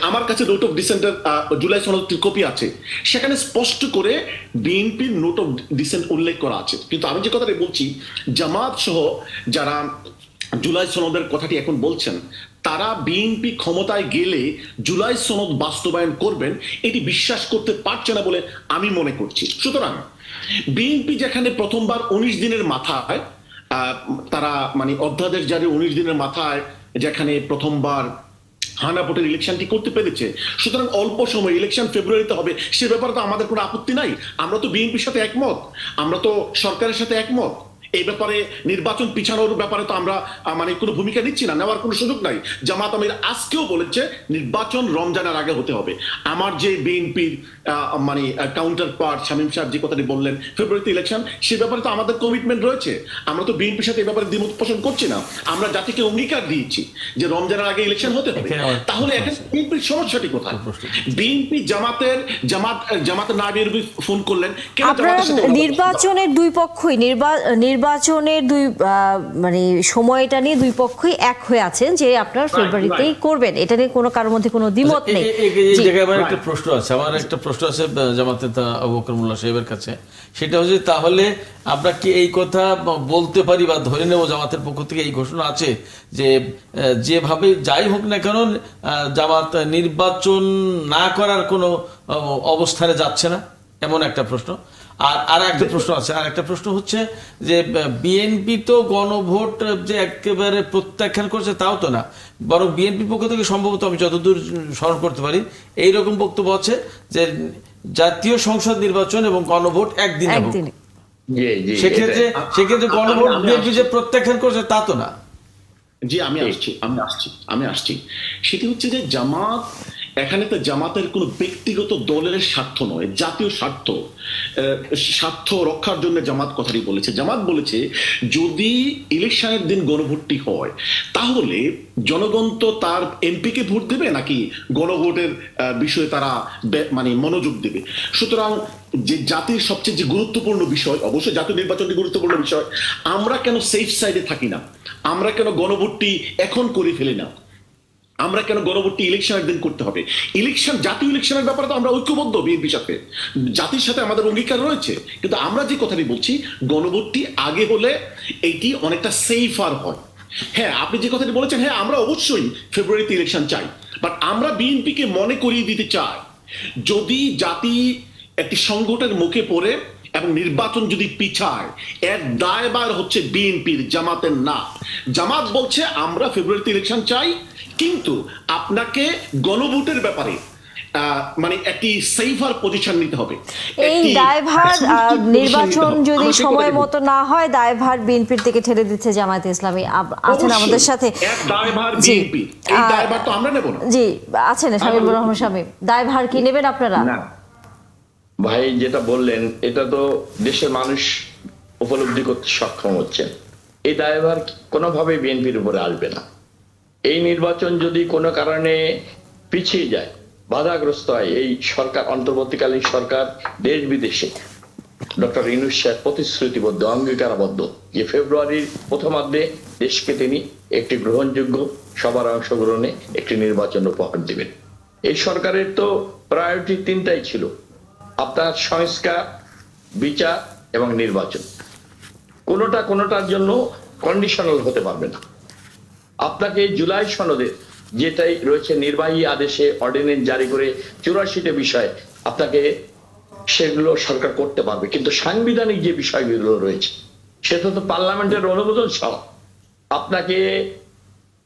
আমার কাছে নোট অফ ডিসেন্টের জুলাই সনদটির কপি আছে, সেখানে স্পষ্ট করে বিএনপির নোট অফ ডিসেন্ট উল্লেখ করা আছে। কিন্তু আমি যে কথাটা বলছি, জামাত সহ যারা জুলাই সনদের কথাটি এখন বলছেন, তারা বিএনপি ক্ষমতায় গেলে জুলাই সনদ বাস্তবায়ন করবেন এটি বিশ্বাস করতে পারছে না বলে আমি মনে করছি। সুতরাং বিএনপি যেখানে প্রথমবার 19 দিনের মাথায় তারা মানে অধ্যাদেশ জারি 19 দিনের মাথায় যেখানে প্রথমবার হানা ভোটের ইলেকশনটি করতে পেরেছে, সুতরাং অল্প সময় ইলেকশন ফেব্রুয়ারিতে হবে, সে ব্যাপারে তো আমাদের কোনো আপত্তি নাই, আমরা তো বিএনপির সাথে একমত, আমরা তো সরকারের সাথে একমত। এই ব্যাপারে নির্বাচন পিছানোর ব্যাপারে তো আমরা মানে কোনো ভূমিকা নিচ্ছি না, নেওয়ার কোনো সুযোগ নাই। জামাত আমির আজকেও বলেছে নির্বাচন রমজানের আগে হতে হবে। আমার যে বিএনপির মানে কাউন্টার পার্ট শামীম সাহেব যে কথাটি বললেন ফেব্রুয়ারিতে ইলেকশন, সে ব্যাপারে তো আমাদের কমিটমেন্ট রয়েছে। আমরা তো বিএনপির সাথে এই ব্যাপারে দ্বিমত পোষণ করছি না, আমরা জাতিকে অঙ্গীকার দিয়েছি যে রমজানের আগে ইলেকশন হতে হবে। তাহলে এখন বিএনপির সমস্যাটি কোথায়? বিএনপি জামাতের নায়েবের ফোন করলেন কেন? নির্বাচনের দুই পক্ষই নির্বাচনের দুই মানে সময়টা নিয়ে দুই পক্ষই এক হয়ে আছেন যে আপনার ফেব্রুয়ারিতেই করবেন, এটা নিয়ে কোনো কারোর মধ্যে কোনো দ্বিমত নেই। এই জায়গায় আমার একটা প্রশ্ন আছে, জামাতে আবু বকর মোল্লা সাহেবের কাছে, সেটা হচ্ছে তাহলে আমরা কি এই কথা বলতে পারি বা ধরে নেব জামাতের পক্ষ থেকে এই ঘোষণা আছে যে যেভাবে যাই হোক না কেন জামাত নির্বাচন না করার কোনো অবস্থানে যাচ্ছে না, এমন একটা প্রশ্ন। আর একটা প্রশ্ন আছে, আর একটা প্রশ্ন হচ্ছে যে বিএনপি তো গণভোট যে একেবারে প্রত্যাখ্যান করছে তাও তো না, বরং বিএনপির পক্ষ থেকে সম্ভবত আমি যতদূর স্মরণ করতে পারি এইরকম বক্তব্য আছে যে জাতীয় সংসদ নির্বাচন এবং গণভোট একদিনে। সেক্ষেত্রে গণভোট বিএনপি যে প্রত্যাখ্যান করছে তা তো না। জি, আমি আসছি। সেটি হচ্ছে যে জামাত, এখানে তো জামাতের কোনো ব্যক্তিগত দলের স্বার্থ নয়, জাতীয় স্বার্থ রক্ষার জন্য জামাত কথাটি বলেছে। জামাত বলেছে যদি ইলেকশনের দিন গণভোটটি হয় তাহলে জনগণ তো তার এমপিকে ভোট দেবে নাকি গণভোটের বিষয়ে তারা মানে মনোযোগ দেবে। সুতরাং যে জাতির সবচেয়ে যে গুরুত্বপূর্ণ বিষয়, অবশ্যই জাতীয় নির্বাচনটি গুরুত্বপূর্ণ বিষয়, আমরা কেন সেফ সাইডে থাকি না? আমরা কেন গণভোটটি এখন করে ফেলি না? আমরা কেন গণভোটটি ইলেকশনের দিন করতে হবে? জাতীয় ইলেকশনের ব্যাপারে তো আমরা ঐক্যবদ্ধ বিএনপির সাথে, জাতির সাথে আমাদের অঙ্গীকার রয়েছে, কিন্তু আমরা যে কথাটি বলছি গণভোটটি আগে হলে এইটি অনেকটা সেফার হয়। হ্যাঁ, আপনি যে কথাটি বলেছেন, হ্যাঁ আমরা অবশ্যই ফেব্রুয়ারিতে ইলেকশন চাই, বাট আমরা বিএনপিকে মনে করিয়ে দিতে চাই যদি জাতি একটি সংকটের মুখে পড়ে এবং নির্বাচন যদি পিছায়, এর দায়ভার হচ্ছে বিএনপির, জামাতের না। জামাত বলছে আমরা ফেব্রুয়ারিতে ইলেকশন চাই, কিন্তু আপনাকে গণভোটের ব্যাপারে মানে একটি সেফার পজিশন নিতে হবে। এই দায়ভার নির্বাচন যদি সময় মতো না হয় দায়ভার বিএনপির দিকে ঠেলে দিচ্ছে জামায়াতে ইসলামী। আছেন আমাদের সাথে, দায়ভার বিএনপি, এই দায়ভার তো আমরা নেব না। জি, আছেন শামীমুর রহমান শামীম, দায়ভার কি নেবেন আপনারা? না ভাই, যেটা বললেন এটা তো দেশের মানুষ উপলব্ধি করতে সক্ষম হচ্ছেন। এই দায়ভার কোনোভাবেই বিএনপির উপরে আসবে না। এই নির্বাচন যদি কোনো কারণে পিছিয়ে যায়, বাধাগ্রস্ত হয়, এই সরকার, অন্তর্বর্তীকালীন সরকার দেশ বিদেশে ডক্টর ইউনূস সাহেব প্রতিশ্রুতিবদ্ধ, অঙ্গীকারবদ্ধ যে ফেব্রুয়ারির প্রথমার্ধে দেশকে তিনি একটি গ্রহণযোগ্য সবার অংশগ্রহণে একটি নির্বাচন উপহার দিবেন। এই সরকারের তো প্রায়োরিটি তিনটাই ছিল, আপনার সংস্কার, বিচার এবং নির্বাচন। কোনোটার জন্য কন্ডিশনাল হতে পারবে না। আপনাকে জুলাই সনদে যেটাই রয়েছে, নির্বাহী আদেশে অর্ডিন্যান্স জারি করে 84টা বিষয় আপনাকে সেগুলো সরকার করতে পারবে, কিন্তু সাংবিধানিক যে বিষয়গুলো রয়েছে সেটা তো পার্লামেন্টের অনুমোদন ছাড়া, আপনাকে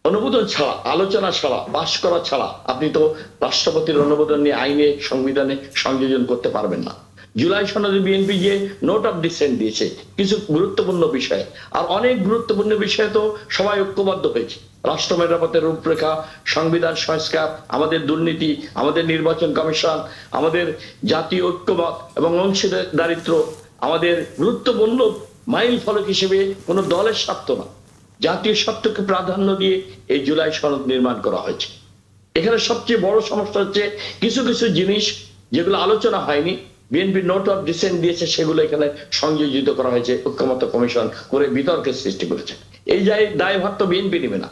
অনুমোদন ছাড়া, আলোচনা ছাড়া, পাশ করা ছাড়া আপনি তো রাষ্ট্রপতির অনুমোদন নিয়ে আইনে, সংবিধানে সংযোজন করতে পারবেন না। জুলাই সনদে বিএনপি যে নোট অফ ডিসেন্ট দিয়েছে কিছু গুরুত্বপূর্ণ বিষয়, আর অনেক গুরুত্বপূর্ণ বিষয়ে তো সবাই ঐক্যবদ্ধ হয়েছে। রাষ্ট্র মেরামতের রূপরেখা, সংবিধান সংস্কার, আমাদের দুর্নীতি, আমাদের নির্বাচন কমিশন, আমাদের জাতীয় ঐক্যমত এবং অংশীদারিত্ব আমাদের গুরুত্বপূর্ণ মাইল ফলক হিসেবে কোনো দলের স্বার্থ না, জাতীয় স্বার্থকে প্রাধান্য দিয়ে এই জুলাই সনদ নির্মাণ করা হয়েছে। এখানে সবচেয়ে বড় সমস্যা হচ্ছে কিছু কিছু জিনিস যেগুলো আলোচনা হয়নি, বিএনপি নোট অফ ডিসেন্ট দিয়েছে, সেগুলো এখানে সংযোজিত করা হয়েছে, ঐক্যমত্য কমিশন করে বিতর্কের সৃষ্টি করেছে। এই দায়ভার তো বিএনপি নেবে না।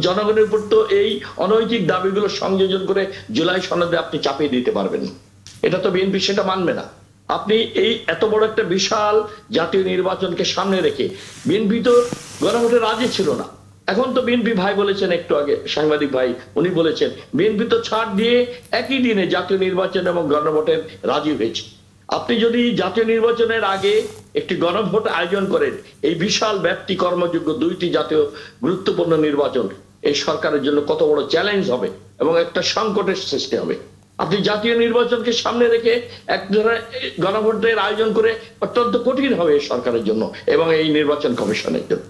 জনগণের উপর তো এই অনৈতিক দাবিগুলো সংযোজন করে জুলাই সনদে আপনি চাপিয়ে দিতে পারবেন না, এটা তো বিএনপি সেটা মানবে না। আপনি এই এত বড় একটা বিশাল জাতীয় নির্বাচনকে সামনে রেখে, বিএনপি তো গণভোটে রাজি ছিল না, এখন তো বিএনপি ভাই বলেছেন, একটু আগে সাংবাদিক ভাই উনি বলেছেন বিএনপি তো ছাড় দিয়ে একই দিনে জাতীয় নির্বাচন এবং গণভোটের রাজি হয়েছে। আপনি যদি জাতীয় নির্বাচনের আগে একটি গণভোট আয়োজন করেন, এই বিশাল ব্যাপ্তি কর্মযোগ্য দুইটি জাতীয় গুরুত্বপূর্ণ নির্বাচন এই সরকারের জন্য কত বড় চ্যালেঞ্জ হবে এবং একটা সংকটের সৃষ্টি হবে। আপনি জাতীয় নির্বাচনকে সামনে রেখে এক ধরনের গণভোটের আয়োজন করে অত্যন্ত কঠিন হবে এই সরকারের জন্য এবং এই নির্বাচন কমিশনের জন্য।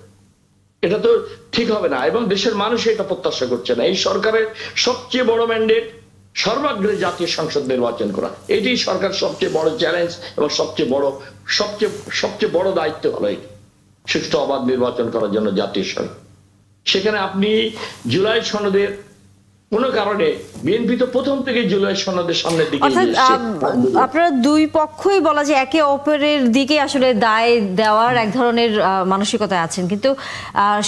এটা তো ঠিক হবে না এবং দেশের মানুষ এটা প্রত্যাশা করছে না। এই সরকারের সবচেয়ে বড় ম্যান্ডেট সর্বাগ্রে জাতীয় সংসদ নির্বাচন করা, এটি সরকার সবচেয়ে বড় চ্যালেঞ্জ এবং সবচেয়ে বড় দায়িত্ব হলো এটি, সুষ্ঠু অবাধ নির্বাচন করার জন্য জাতীয় সরকার। সেখানে আপনি জুলাই সনদের কোনো কারণে বিএনপি তো প্রথম থেকে জুলাই সনদের সামনের দিকে আপনারা দুই পক্ষই বলা যে একে অপরের দিকে আসলে দায় দেওয়ার এক ধরনের মানসিকতায় আছেন, কিন্তু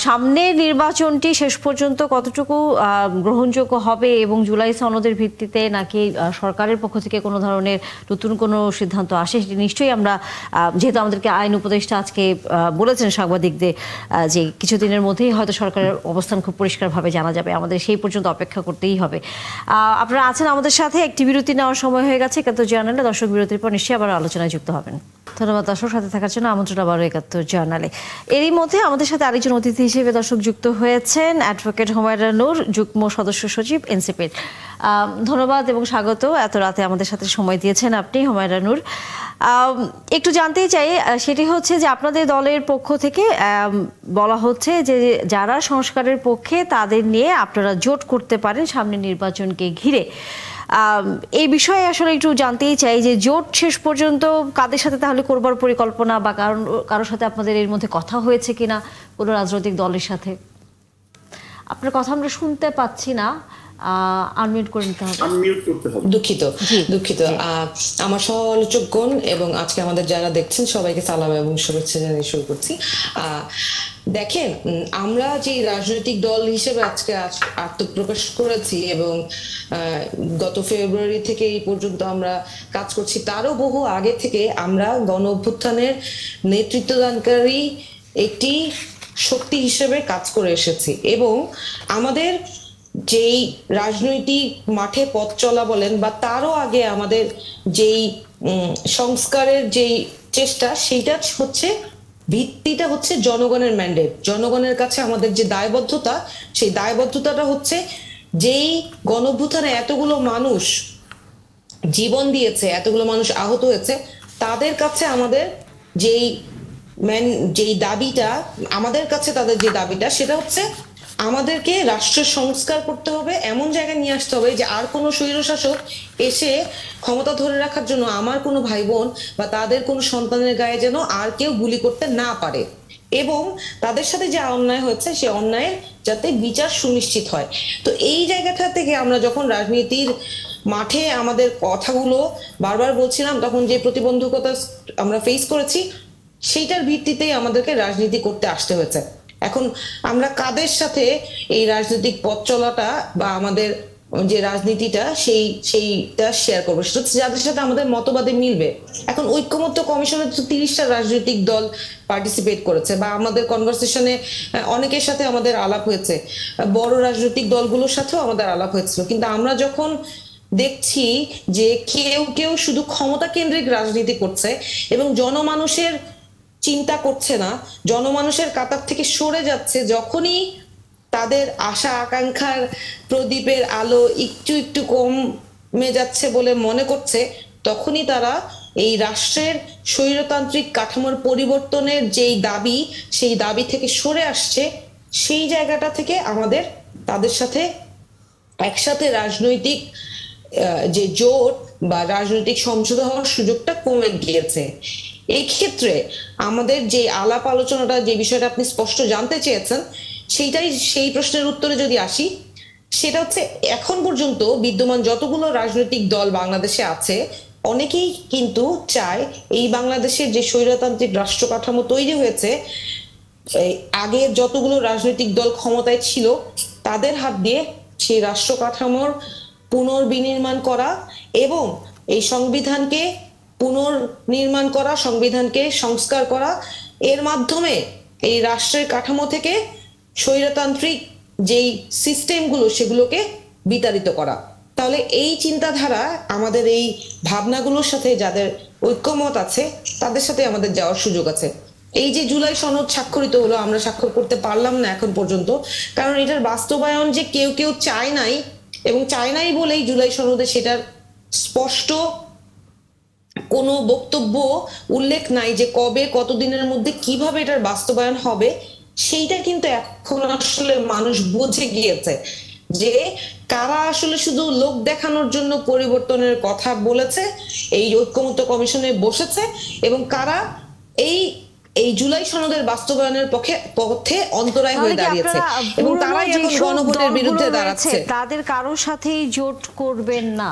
সামনের নির্বাচনটি শেষ পর্যন্ত কতটুকু গ্রহণযোগ্য হবে এবং জুলাই সনদের ভিত্তিতে নাকি সরকারের পক্ষ থেকে কোনো ধরনের নতুন কোনো সিদ্ধান্ত আসে, সেটি নিশ্চয়ই আমরা, যেহেতু আমাদেরকে আইন উপদেষ্টা আজকে বলেছেন সাংবাদিকদের যে কিছুদিনের মধ্যেই হয়তো সরকারের অবস্থান খুব পরিষ্কারভাবে জানা যাবে, আমাদের সেই পর্যন্ত অপেক্ষা করতেই হবে। আপনারা আছেন আমাদের সাথে, একটি বিরতি নেওয়ার সময় হয়ে গেছে ৭১ জার্নালে। দর্শক বিরতির পর নিশ্চয়ই আবার আলোচনায় যুক্ত হবেন। ধন্যবাদ দর্শক, সাথে থাকার জন্য আমন্ত্রণ আবারও ৭১ জার্নালে। এরই মধ্যে আমাদের সাথে আরেকজন অতিথি হিসেবে দর্শক যুক্ত হয়েছেন অ্যাডভোকেট হুমায়রা নূর, যুগ্ম সদস্য সচিব এনসিপির। ধন্যবাদ এবং স্বাগত, এত রাতে আমাদের সাথে সময় দিয়েছেন আপনি হুমায়রা নূর। একটু জানতেই চাই, সেটি হচ্ছে যে আপনাদের দলের পক্ষ থেকে বলা হচ্ছে যে যারা সংস্কারের পক্ষে তাদের নিয়ে আপনারা জোট করতে পারেন সামনে নির্বাচনকে ঘিরে। এই বিষয়ে আসলে একটু জানতেই চাই যে জোট শেষ পর্যন্ত কাদের সাথে তাহলে করবার পরিকল্পনা, বা কারোর সাথে আপনাদের এর মধ্যে কথা হয়েছে কিনা কোনো রাজনৈতিক দলের সাথে? আপনার কথা আমরা শুনতে পাচ্ছি না, আনমিউট করে নিতে হবে। দুঃখিত। আমার সহ-আলোচকগণ এবং আজকে আমাদের যারা দেখছেন সবাইকে সালাম এবং শুভেচ্ছা জানিয়ে শুরু করছি। দেখেন, আমরা যে রাজনৈতিক দল হিসেবে আজকে আত্মপ্রকাশ করেছি এবং গত ফেব্রুয়ারি থেকে এই পর্যন্ত আমরা কাজ করছি, তারও বহু আগে থেকে আমরা গণ অভ্যুত্থানের নেতৃত্বদানকারী একটি শক্তি হিসেবে কাজ করে এসেছি এবং আমাদের যেই রাজনৈতিক মাঠে পথ চলা বলেন বা তারও আগে আমাদের যেই সংস্কারের যেই চেষ্টা, সেইটা হচ্ছে ভিত্তিটা হচ্ছে জনগণের ম্যান্ডেট। জনগণের কাছে আমাদের যে দায়বদ্ধতা, সেই দায়বদ্ধতাটা হচ্ছে যেই গণঅভ্যুত্থানে এতগুলো মানুষ জীবন দিয়েছে, এতগুলো মানুষ আহত হয়েছে, তাদের কাছে আমাদের যেই দাবিটা, আমাদের কাছে তাদের যে দাবিটা, সেটা হচ্ছে আমাদেরকে রাষ্ট্রের সংস্কার করতে হবে, এমন জায়গায় নিয়ে আসতে হবে যে আর কোনো স্বৈরশাসক এসে ক্ষমতা ধরে রাখার জন্য আমার কোনো ভাই বোন বা তাদের কোনো সন্তানের গায়ে যেন আর কেউ গুলি করতে না পারে, এবং তাদের সাথে যে অন্যায় হয়েছে সে অন্যায়ের যাতে বিচার সুনিশ্চিত হয়। তো এই জায়গাটা থেকে আমরা যখন রাজনীতির মাঠে আমাদের কথাগুলো বারবার বলছিলাম, তখন যে প্রতিবন্ধকতা আমরা ফেস করেছি সেইটার ভিত্তিতেই আমাদেরকে রাজনীতি করতে আসতে হয়েছে। এখন আমরা কাদের সাথে এই রাজনৈতিক পথ চলাটা বা আমাদের যে রাজনীতিটা সেইটা শেয়ার করবো, সেটা হচ্ছে যাদের সাথে আমাদের মতবাদে মিলবে। এখন ঐক্যমত্য কমিশনে তো 30টা রাজনৈতিক দল পার্টিসিপেট করেছে বা আমাদের কনভারসেশনে অনেকের সাথে আমাদের আলাপ হয়েছে, বড় রাজনৈতিক দলগুলোর সাথেও আমাদের আলাপ হয়েছিল। কিন্তু আমরা যখন দেখছি যে কেউ শুধু ক্ষমতা কেন্দ্রিক রাজনীতি করছে এবং জনমানুষের চিন্তা করছে না, জনমানুষের কাতার থেকে সরে যাচ্ছে, যখনই তাদের আশা আকাঙ্ক্ষার প্রদীপের আলো একটু কমে যাচ্ছে বলে মনে করছে, তখনই তারা এই রাষ্ট্রের স্বৈরতান্ত্রিক কাঠামোর পরিবর্তনের যেই দাবি, সেই দাবি থেকে সরে আসছে। সেই জায়গাটা থেকে আমাদের তাদের সাথে একসাথে রাজনৈতিক যে জোট বা রাজনৈতিক সমঝোতা হওয়ার সুযোগটা কমে গিয়েছে। এই ক্ষেত্রে আমাদের যে আলাপ আলোচনাটা, যে বিষয়টা আপনি স্পষ্ট জানতে চেয়েছেন, সেই প্রশ্নের উত্তরে যদি আসি, সেটা হচ্ছে এখন পর্যন্ত বিদ্যমান যতগুলো রাজনৈতিক দল বাংলাদেশে আছে, অনেকেই কিন্তু চায় এই বাংলাদেশের যে স্বৈরতান্ত্রিক রাষ্ট্র কাঠামো তৈরি হয়েছে, আগের যতগুলো রাজনৈতিক দল ক্ষমতায় ছিল তাদের হাত দিয়ে সেই রাষ্ট্র কাঠামোর পুনর্বিনির্মাণ করা এবং এই সংবিধানকে পুনর্নির্মাণ করা, সংবিধানকে সংস্কার করা, এর মাধ্যমে এই রাষ্ট্রের কাঠামো থেকে স্বৈরতান্ত্রিক যেই সিস্টেমগুলো সেগুলোকে বিতাড়িত করা। তাহলে এই চিন্তাধারা, আমাদের এই ভাবনাগুলোর সাথে যাদের ঐক্যমত আছে তাদের সাথে আমাদের যাওয়ার সুযোগ আছে। এই যে জুলাই সনদ স্বাক্ষরিত হলো, আমরা স্বাক্ষর করতে পারলাম না এখন পর্যন্ত, কারণ এটার বাস্তবায়ন যে কেউ চায় নাই এবং চায় নাই বলেই জুলাই সনদে সেটার স্পষ্ট কোনো বক্তব্য উল্লেখ নাই যে কবে কতদিনের মধ্যে কিভাবে এটার বাস্তবায়ন হবে। সেইটা কিন্তু এখন আসলে মানুষ বুঝে গিয়েছে যে কারা আসলে শুধু লোক দেখানোর জন্য পরিবর্তনের কথা বলেছে, এই ঐক্যমত্য কমিশনে বসেছে, এবং কারা এই এই জুলাই সনদের বাস্তবায়নের পক্ষে অন্তরায় হয়ে দাঁড়িয়েছে, এবং তারাই এখন গণভোটের বিরুদ্ধে দাঁড়াচ্ছে। তাদের কারোর সাথেই জোট করবেন না,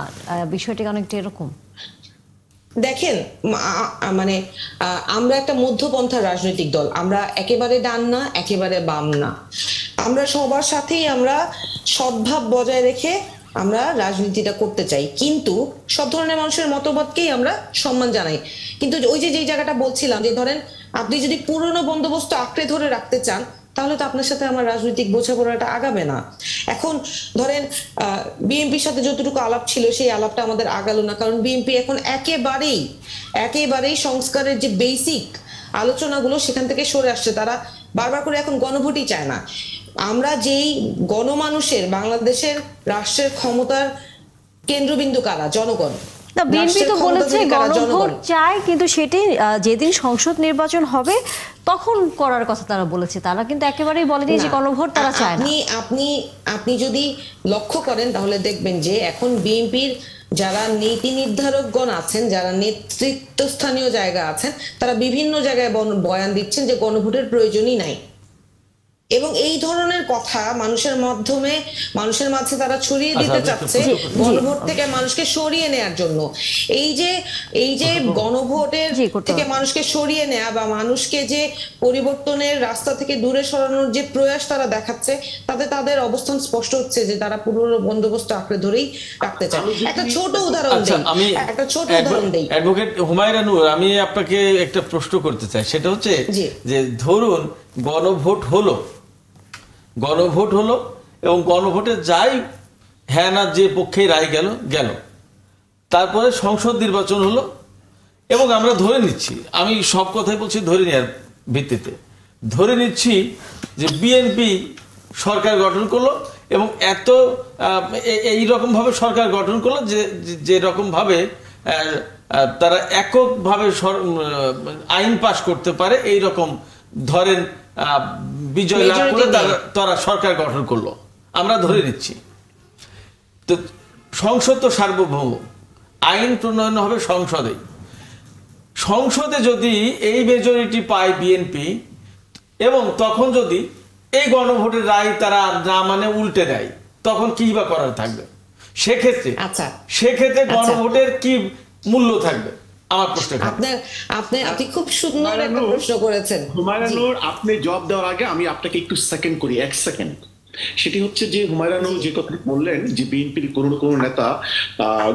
বিষয়টি অনেকটা এরকম। দেখেন, মানে আমরা একটা মধ্যপন্থার রাজনৈতিক দল, আমরা একেবারে ডান না, একেবারে বাম না, আমরা সবার সাথেই আমরা সদ্ভাব বজায় রেখে আমরা রাজনীতিটা করতে চাই, কিন্তু সব ধরনের মানুষের মতবাদকেই আমরা সম্মান জানাই। কিন্তু ওই যে যেই জায়গাটা বলছিলাম, যে ধরেন আপনি যদি পুরনো বন্দোবস্ত আঁকড়ে ধরে রাখতে চান, তাহলে তো আপনার সাথে আমার রাজনৈতিক বোঝাপড়াটা আগাবে না। এখন ধরেন বিএনপির সাথে যতটুকু আলাপ ছিল সেই আলাপটা আমাদের আগালো না, কারণ বিএনপি এখন একেবারেই সংস্কারের যে বেসিক আলোচনাগুলো সেখান থেকে সরে আসছে। তারা বারবার করে এখন গণভোটই চায় না। আমরা যেই গণমানুষের, বাংলাদেশের রাষ্ট্রের ক্ষমতার কেন্দ্রবিন্দু কারা? জনগণ। বিএনপি তো বলেছে গণভোট চায়, কিন্তু সেটি যেদিন সংসদ নির্বাচন হবে তখন করার কথা তারা বলেছে। তারা কিন্তু একেবারেই বলেনি যে গণভোট তারা চায় না। আপনি যদি লক্ষ্য করেন তাহলে দেখবেন যে এখন বিএনপির যারা নীতি নির্ধারকগণ আছেন, যারা নেতৃত্বস্থানীয় জায়গা আছেন, তারা বিভিন্ন জায়গায় বয়ান দিচ্ছেন যে গণভোটের প্রয়োজনই নাই, এবং এই ধরনের কথা মানুষের মাঝে তারা ছড়িয়ে দিতে চাচ্ছে গণভোট থেকে মানুষকে সরিয়ে নেয়ার জন্য। এই যে গণভোটের থেকে মানুষকে সরিয়ে নেয়া বা মানুষকে যে পরিবর্তনের রাস্তা থেকে দূরে সরানোর যে প্রয়াস তারা দেখাচ্ছে, তাতে তাদের অবস্থান স্পষ্ট হচ্ছে যে তারা পুরনো বন্দোবস্ত আঁকড়ে ধরেই রাখতে চায়। একটা ছোট উদাহরণ দেই। অ্যাডভোকেট হুমায়রা নূর, আমি আপনাকে একটা প্রশ্ন করতে চাই, সেটা হচ্ছে যে ধরুন গণভোট হলো এবং গণভোটে যাই হ্যাঁ না যে পক্ষে রায় গেল, তারপরে সংসদ নির্বাচন হলো, এবং আমরা ধরে নিচ্ছি, আমি সব কথাই বলছি ধরে নেওয়ার ভিত্তিতে ধরে নিচ্ছি যে বিএনপি সরকার গঠন করলো, এবং এইরকম ভাবে সরকার গঠন করলো যে রকম ভাবে তারা এককভাবে আইন পাশ করতে পারে, এই রকম ধরেন বিজয় লাভ করে তারা সরকার গঠন করলো, আমরা ধরে নিচ্ছি। তো সংসদ তো সার্বভৌম, আইন প্রণয়ন হবে সংসদে যদি এই মেজরিটি পায় বিএনপি, এবং তখন যদি এই গণভোটের রায় তারা না মানে উল্টে দেয়, তখন কি বা করার থাকবে? সেক্ষেত্রে গণভোটের কি মূল্য থাকবে? আমার প্রশ্ন। আপনি খুব সুন্দর একটা প্রশ্ন করেছেন হুমায়রা নূর। আপনি জবাব দেওয়ার আগে আমি আপনাকে একটু সেকেন্ড করি, 1 সেকেন্ড। সেটি হচ্ছে যে হুমায়রা নূর যে কথা বললেন যে বিএনপির কোনো নেতা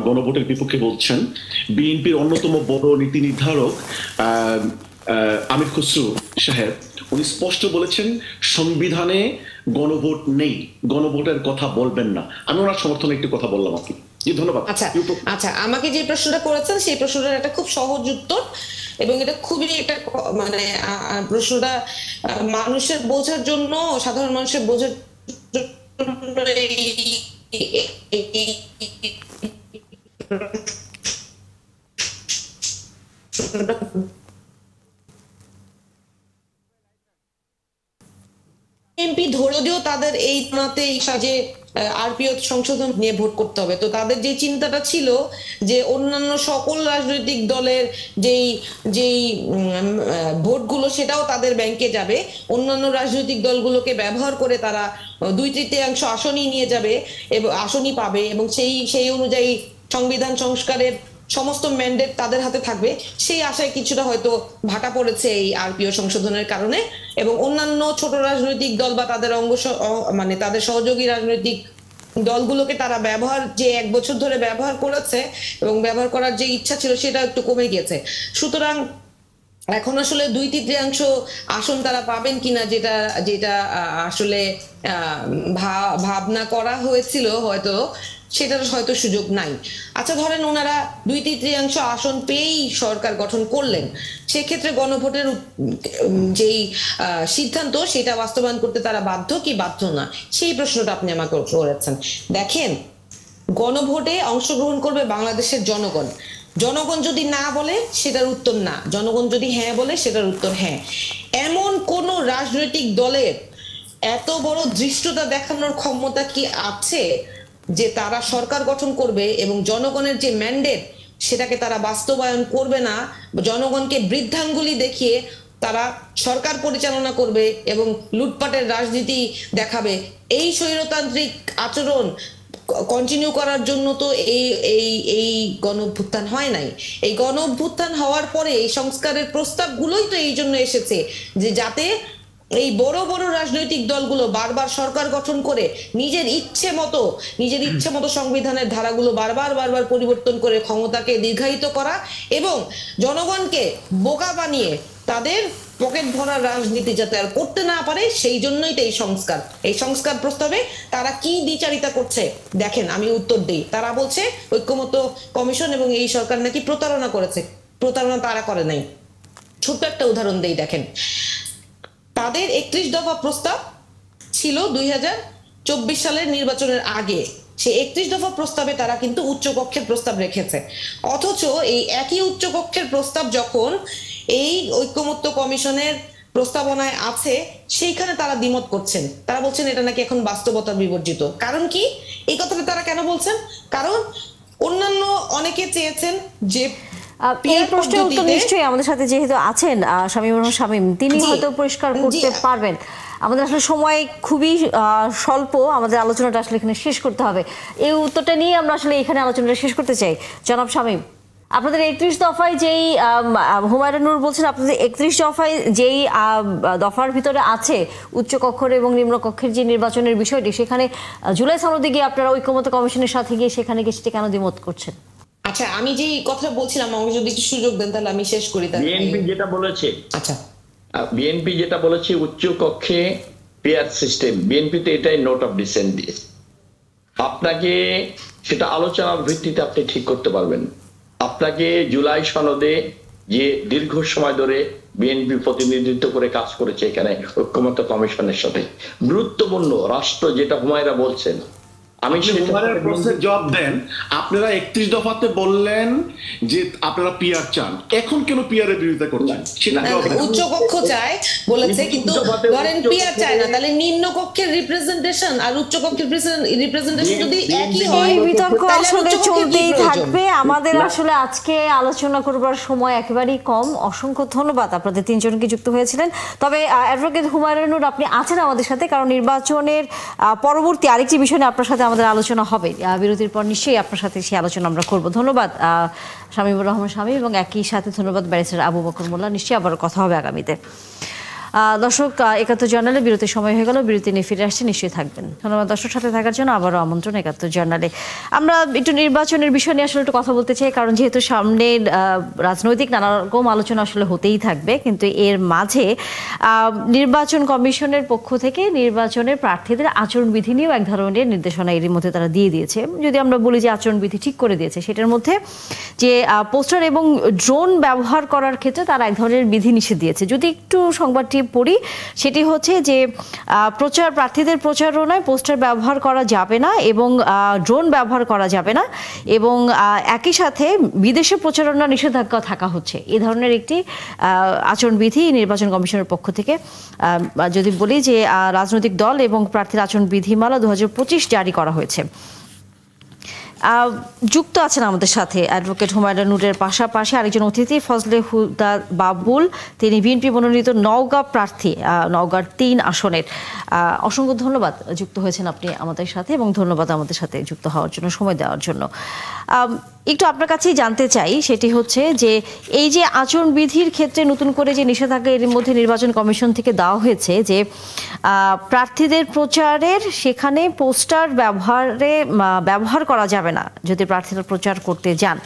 গণভোটের বিপক্ষে বলছেন, বিএনপির অন্যতম বড় নীতি নির্ধারক আমির খসরু সাহেব, উনি স্পষ্ট বলেছেন সংবিধানে গণভোট নেই, গণভোটের কথা বলবেন না। আমি ওনার সমর্থনে একটু কথা বললাম। আপনি ধন্যবাদ। আচ্ছা, আমাকে যে প্রশ্নটা করেছেন সেই প্রশ্নটার একটা খুব সহজ উত্তর, এবং এটা খুবই একটা মানে প্রশ্নটা মানুষের বোঝার জন্য, সাধারণ মানুষের বোঝার এমপি ধরেও তাদের এই নাতে যে আরপিও সংশোধন নিয়ে ভোট করতে হবে, তো তাদের যে চিন্তাটা ছিল যে অন্যান্য সকল রাজনৈতিক দলের যেই ভোটগুলো সেটাও তাদের ব্যাংকে যাবে, অন্যান্য রাজনৈতিক দলগুলোকে ব্যবহার করে তারা 2/3 আসনই নিয়ে যাবে এবং আসনই পাবে, এবং সেই অনুযায়ী সংবিধান সংস্কারের সমস্ত ম্যান্ডেট তাদের হাতে থাকবে। সেই আশায় কিছুটা হয়তো ভাটা পড়েছে এই আরপিও সংশোধনের কারণে, এবং অন্যান্য ছোট রাজনৈতিক দল বা তাদের মানে তাদের সহযোগী রাজনৈতিক দলগুলোকে তারা যে 1 বছর ধরে ব্যবহার করেছে এবং ব্যবহার করার যে ইচ্ছা ছিল সেটা একটু কমে গেছে। সুতরাং এখন আসলে 2/3 আসন তারা পাবেন কিনা, যেটা আসলে ভাবনা করা হয়েছিল, হয়তো সেটার হয়তো সুযোগ নাই। আচ্ছা, ধরেন ওনারা 2/3 আসন পেয়েই সরকার গঠন করলেন, সেক্ষেত্রে গণভোটের যেই সিদ্ধান্ত সেটা বাস্তবায়ন করতে তারা বাধ্য কি বাধ্য না, সেই প্রশ্নটা আপনি আমাকে করেছেন। দেখেন, গণভোটে অংশগ্রহণ করবে বাংলাদেশের জনগণ। জনগণ যদি না বলে সেটার উত্তর না, জনগণ যদি হ্যাঁ বলে সেটার উত্তর হ্যাঁ। এমন কোন রাজনৈতিক দলের এত বড় ধৃষ্টতা দেখানোর ক্ষমতা কি আছে যে তারা সরকার গঠন করবে এবং জনগণের যে ম্যান্ডেট সেটাকে তারা বাস্তবায়ন করবে না, জনগণকে বৃদ্ধাঙ্গুলি দেখিয়ে তারা সরকার পরিচালনা করবে এবং লুটপাটের রাজনীতি দেখাবে? এই স্বৈরতান্ত্রিক আচরণ কন্টিনিউ করার জন্য তো এই গণ অভ্যুত্থান হয় নাই। এই গণ অভ্যুত্থান হওয়ার পরে এই সংস্কারের প্রস্তাবগুলোই তো এই জন্য এসেছে যে যাতে এই বড় বড় রাজনৈতিক দলগুলো বারবার সরকার গঠন করে নিজের ইচ্ছে মতো সংবিধানের ধারাগুলো বারবার পরিবর্তন করে ক্ষমতাকে দীর্ঘায়িত করা এবং জনগণকে বোকা বানিয়ে তাদের পকেট ভরার রাজনীতি যাতে আর করতে না পারে, সেই জন্যই তো এই সংস্কার প্রস্তাবে তারা কি দ্বিচারিতা করছে দেখেন। আমি উত্তর দিই, তারা বলছে ঐক্যমত্য কমিশন এবং এই সরকার নাকি প্রতারণা করেছে। প্রতারণা তারা করে নাই। ছোট্ট একটা উদাহরণ দেই, দেখেন তাদের 31 দফা প্রস্তাব ছিল 2024 সালের নির্বাচনের আগে। সেই 31 দফা প্রস্তাবে তারা কিন্তু উচ্চকক্ষের প্রস্তাব রেখেছে, অথচ এই একই উচ্চকক্ষের প্রস্তাব যখন এই ঐক্যমত্য কমিশনের প্রস্তাবনায় আছে সেইখানে তারা দ্বিমত করছেন। তারা বলছেন এটা নাকি এখন বাস্তবতা বিবর্জিত। কারণ কি এই কথাটা তারা কেন বলছেন? কারণ অন্যান্য অনেকে চেয়েছেন যে এই প্রশ্নের উত্তর নিশ্চয়ই আমাদের সাথে যেহেতু আছেন শামীমুর রহমান শামীম, তিনি হয়তো পরিষ্কার করতে পারবেন। আমাদের আসলে সময় খুবই স্বল্প, আমাদের আলোচনাটা আসলে এখানে শেষ করতে হবে। এই উত্তরটা নিয়ে আমরা আসলে এখানে আলোচনাটা শেষ করতে চাই। জনাব শামীম, আপনাদের 31 দফায় যেই হুমায়রা নূর বলছেন, আপনাদের 31 দফায় যেই দফার ভিতরে আছে উচ্চকক্ষের এবং নিম্নকক্ষের যে নির্বাচনের বিষয়টি, সেখানে জুলাই সনদে গিয়ে আপনারা ঐক্যমত্য কমিশনের সাথে গিয়ে সেখানে গিয়ে সেটা কেন দ্বিমত করছেন? আচ্ছা, আমি যে কথা বলছিলাম আমাকে যদি একটু সুযোগ দেন তাহলে আমি শেষ করি। বিএনপি যেটা বলেছে, আচ্ছা বিএনপি যেটা বলেছে উচ্চ কক্ষে পেয়ার সিস্টেম, বিএনপি তো এটাই নোট অফ ডিসেন্ট দিয়েছে। আপনাকে সেটা আলোচনার ভিত্তিতে আপনি ঠিক করতে পারবেন। আপনাকে জুলাই সনদে যে দীর্ঘ সময় ধরে বিএনপি প্রতিনিধিত্ব করে কাজ করেছে এখানে ঐক্যমত্য কমিশনের সাথে, গুরুত্বপূর্ণ রাষ্ট্র যেটা হুমায়রা বলছেন, আমি হুমায়রার প্রশ্নের জবাব দেন। আপনারা 31 দফাতে বললেন যে আপনারা পিআর চান, এখন কেন পিআর এর বিরোধিতা করছেন? উচ্চ কক্ষ চায় বলেছে, কিন্তু ধরেন পিআর চায় না, তাহলে নিম্ন কক্ষের রিপ্রেজেন্টেশন আর উচ্চ কক্ষের রিপ্রেজেন্টেশন যদি একই হয়, বিতর্ক আসলে চলতেই থাকবে। আমাদের আসলে আজকে আলোচনা করবার সময় একেবারেই কম। অসংখ্য ধন্যবাদ আপনাদের তিনজনকে যুক্ত হয়েছিলেন। তবে অ্যাডভোকেট হুমায়রা নূর, আপনি আছেন আমাদের সাথে, কারণ নির্বাচনের পরবর্তী আরেকটি বিষয় নিয়ে আপনার সাথে আমাদের আলোচনা হবে। বিরতির পর নিশ্চয়ই আপনার সাথে সেই আলোচনা আমরা করব। ধন্যবাদ শামীমুর রহমান শামীম, এবং একই সাথে ধন্যবাদ ব্যারিস্টার আবু বকর মোল্লা। নিশ্চয়ই আবার কথা হবে আগামীতে। দর্শক, ৭১ জার্নালে বিরতির সময় হয়ে গেল, বিরতি নিয়ে ফিরে আসছে, নিশ্চয়ই থাকবেন। ধন্যবাদ দর্শক, সাথে থাকার জন্য আবারও আমন্ত্রণ ৭১ জার্নালে। আমরা একটু নির্বাচনের বিষয় নিয়ে আসলে একটু কথা বলতে চাই, কারণ যেহেতু সামনে রাজনৈতিক নানা রকম আলোচনা আসলে হতেই থাকবে, কিন্তু এর মাঝে নির্বাচন কমিশনের পক্ষ থেকে নির্বাচনের প্রার্থীদের আচরণবিধি নিয়েও এক ধরনের নির্দেশনা এর মধ্যে তারা দিয়ে দিয়েছে। যদি আমরা বলি যে আচরণবিধি ঠিক করে দিয়েছে, সেটার মধ্যে যে পোস্টার এবং ড্রোন ব্যবহার করার ক্ষেত্রে তারা এক ধরনের বিধিনিষেধ দিয়েছে। যদি একটু সংবাদটি পড়ি, সেটি হচ্ছে যে প্রার্থীদের প্রচারণায় পোস্টার ব্যবহার করা যাবে না এবং ড্রোন ব্যবহার করা যাবে না, এবং একই সাথে বিদেশে প্রচারণা নিষেধাজ্ঞা থাকা হচ্ছে। এই ধরনের একটি আচরণবিধি নির্বাচন কমিশনের পক্ষ থেকে, যদি বলি যে রাজনৈতিক দল এবং প্রার্থীর আচরণ বিধিমালা 2025 জারি করা হয়েছে। যুক্ত আছেন আমাদের সাথে অ্যাডভোকেট হুমায়রা নূরের পাশাপাশি আরেকজন অতিথি ফজলে হুদা বাবুল, তিনি বিএনপি মনোনীত নওগাঁ প্রার্থী, নওগাঁর 3 আসনের। অসংখ্য ধন্যবাদ যুক্ত হয়েছেন আপনি আমাদের সাথে, এবং ধন্যবাদ আমাদের সাথে যুক্ত হওয়ার জন্য, সময় দেওয়ার জন্য। একটু আপনার কাছেই জানতে চাই, সেটি হচ্ছে যে এই যে আচরণবিধির ক্ষেত্রে নতুন করে যে নিষেধাজ্ঞা এর মধ্যে নির্বাচন কমিশন থেকে দেওয়া হয়েছে, যে প্রার্থীদের প্রচারের সেখানে পোস্টার ব্যবহার করা যাবে না যদি প্রার্থীরা প্রচার করতে যান।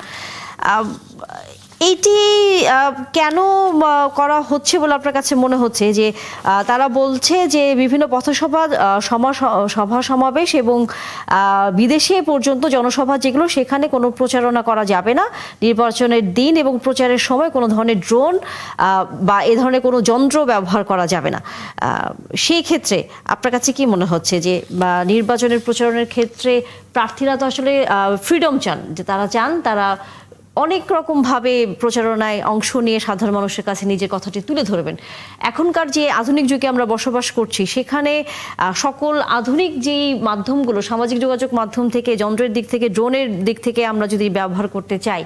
এইটি কেন করা হচ্ছে বলে আপনার কাছে মনে হচ্ছে? যে তারা বলছে যে বিভিন্ন পথসভা, সভা সমাবেশ এবং বিদেশে পর্যন্ত জনসভা যেগুলো, সেখানে কোনো প্রচারণা করা যাবে না নির্বাচনের দিন, এবং প্রচারের সময় কোনো ধরনের ড্রোন বা এ ধরনের কোনো যন্ত্র ব্যবহার করা যাবে না। সেই ক্ষেত্রে আপনার কাছে কি মনে হচ্ছে যে নির্বাচনের প্রচারণের ক্ষেত্রে প্রার্থীরা তো আসলে ফ্রিডম চান, যে তারা চান তারা অনেক রকমভাবে প্রচারণায় অংশ নিয়ে সাধারণ মানুষের কাছে নিজের কথাটি তুলে ধরবেন। এখনকার যে আধুনিক যুগে আমরা বসবাস করছি, সেখানে সকল আধুনিক যেই মাধ্যমগুলো, সামাজিক যোগাযোগ মাধ্যম থেকে, যন্ত্রের দিক থেকে, ড্রোনের দিক থেকে আমরা যদি ব্যবহার করতে চাই,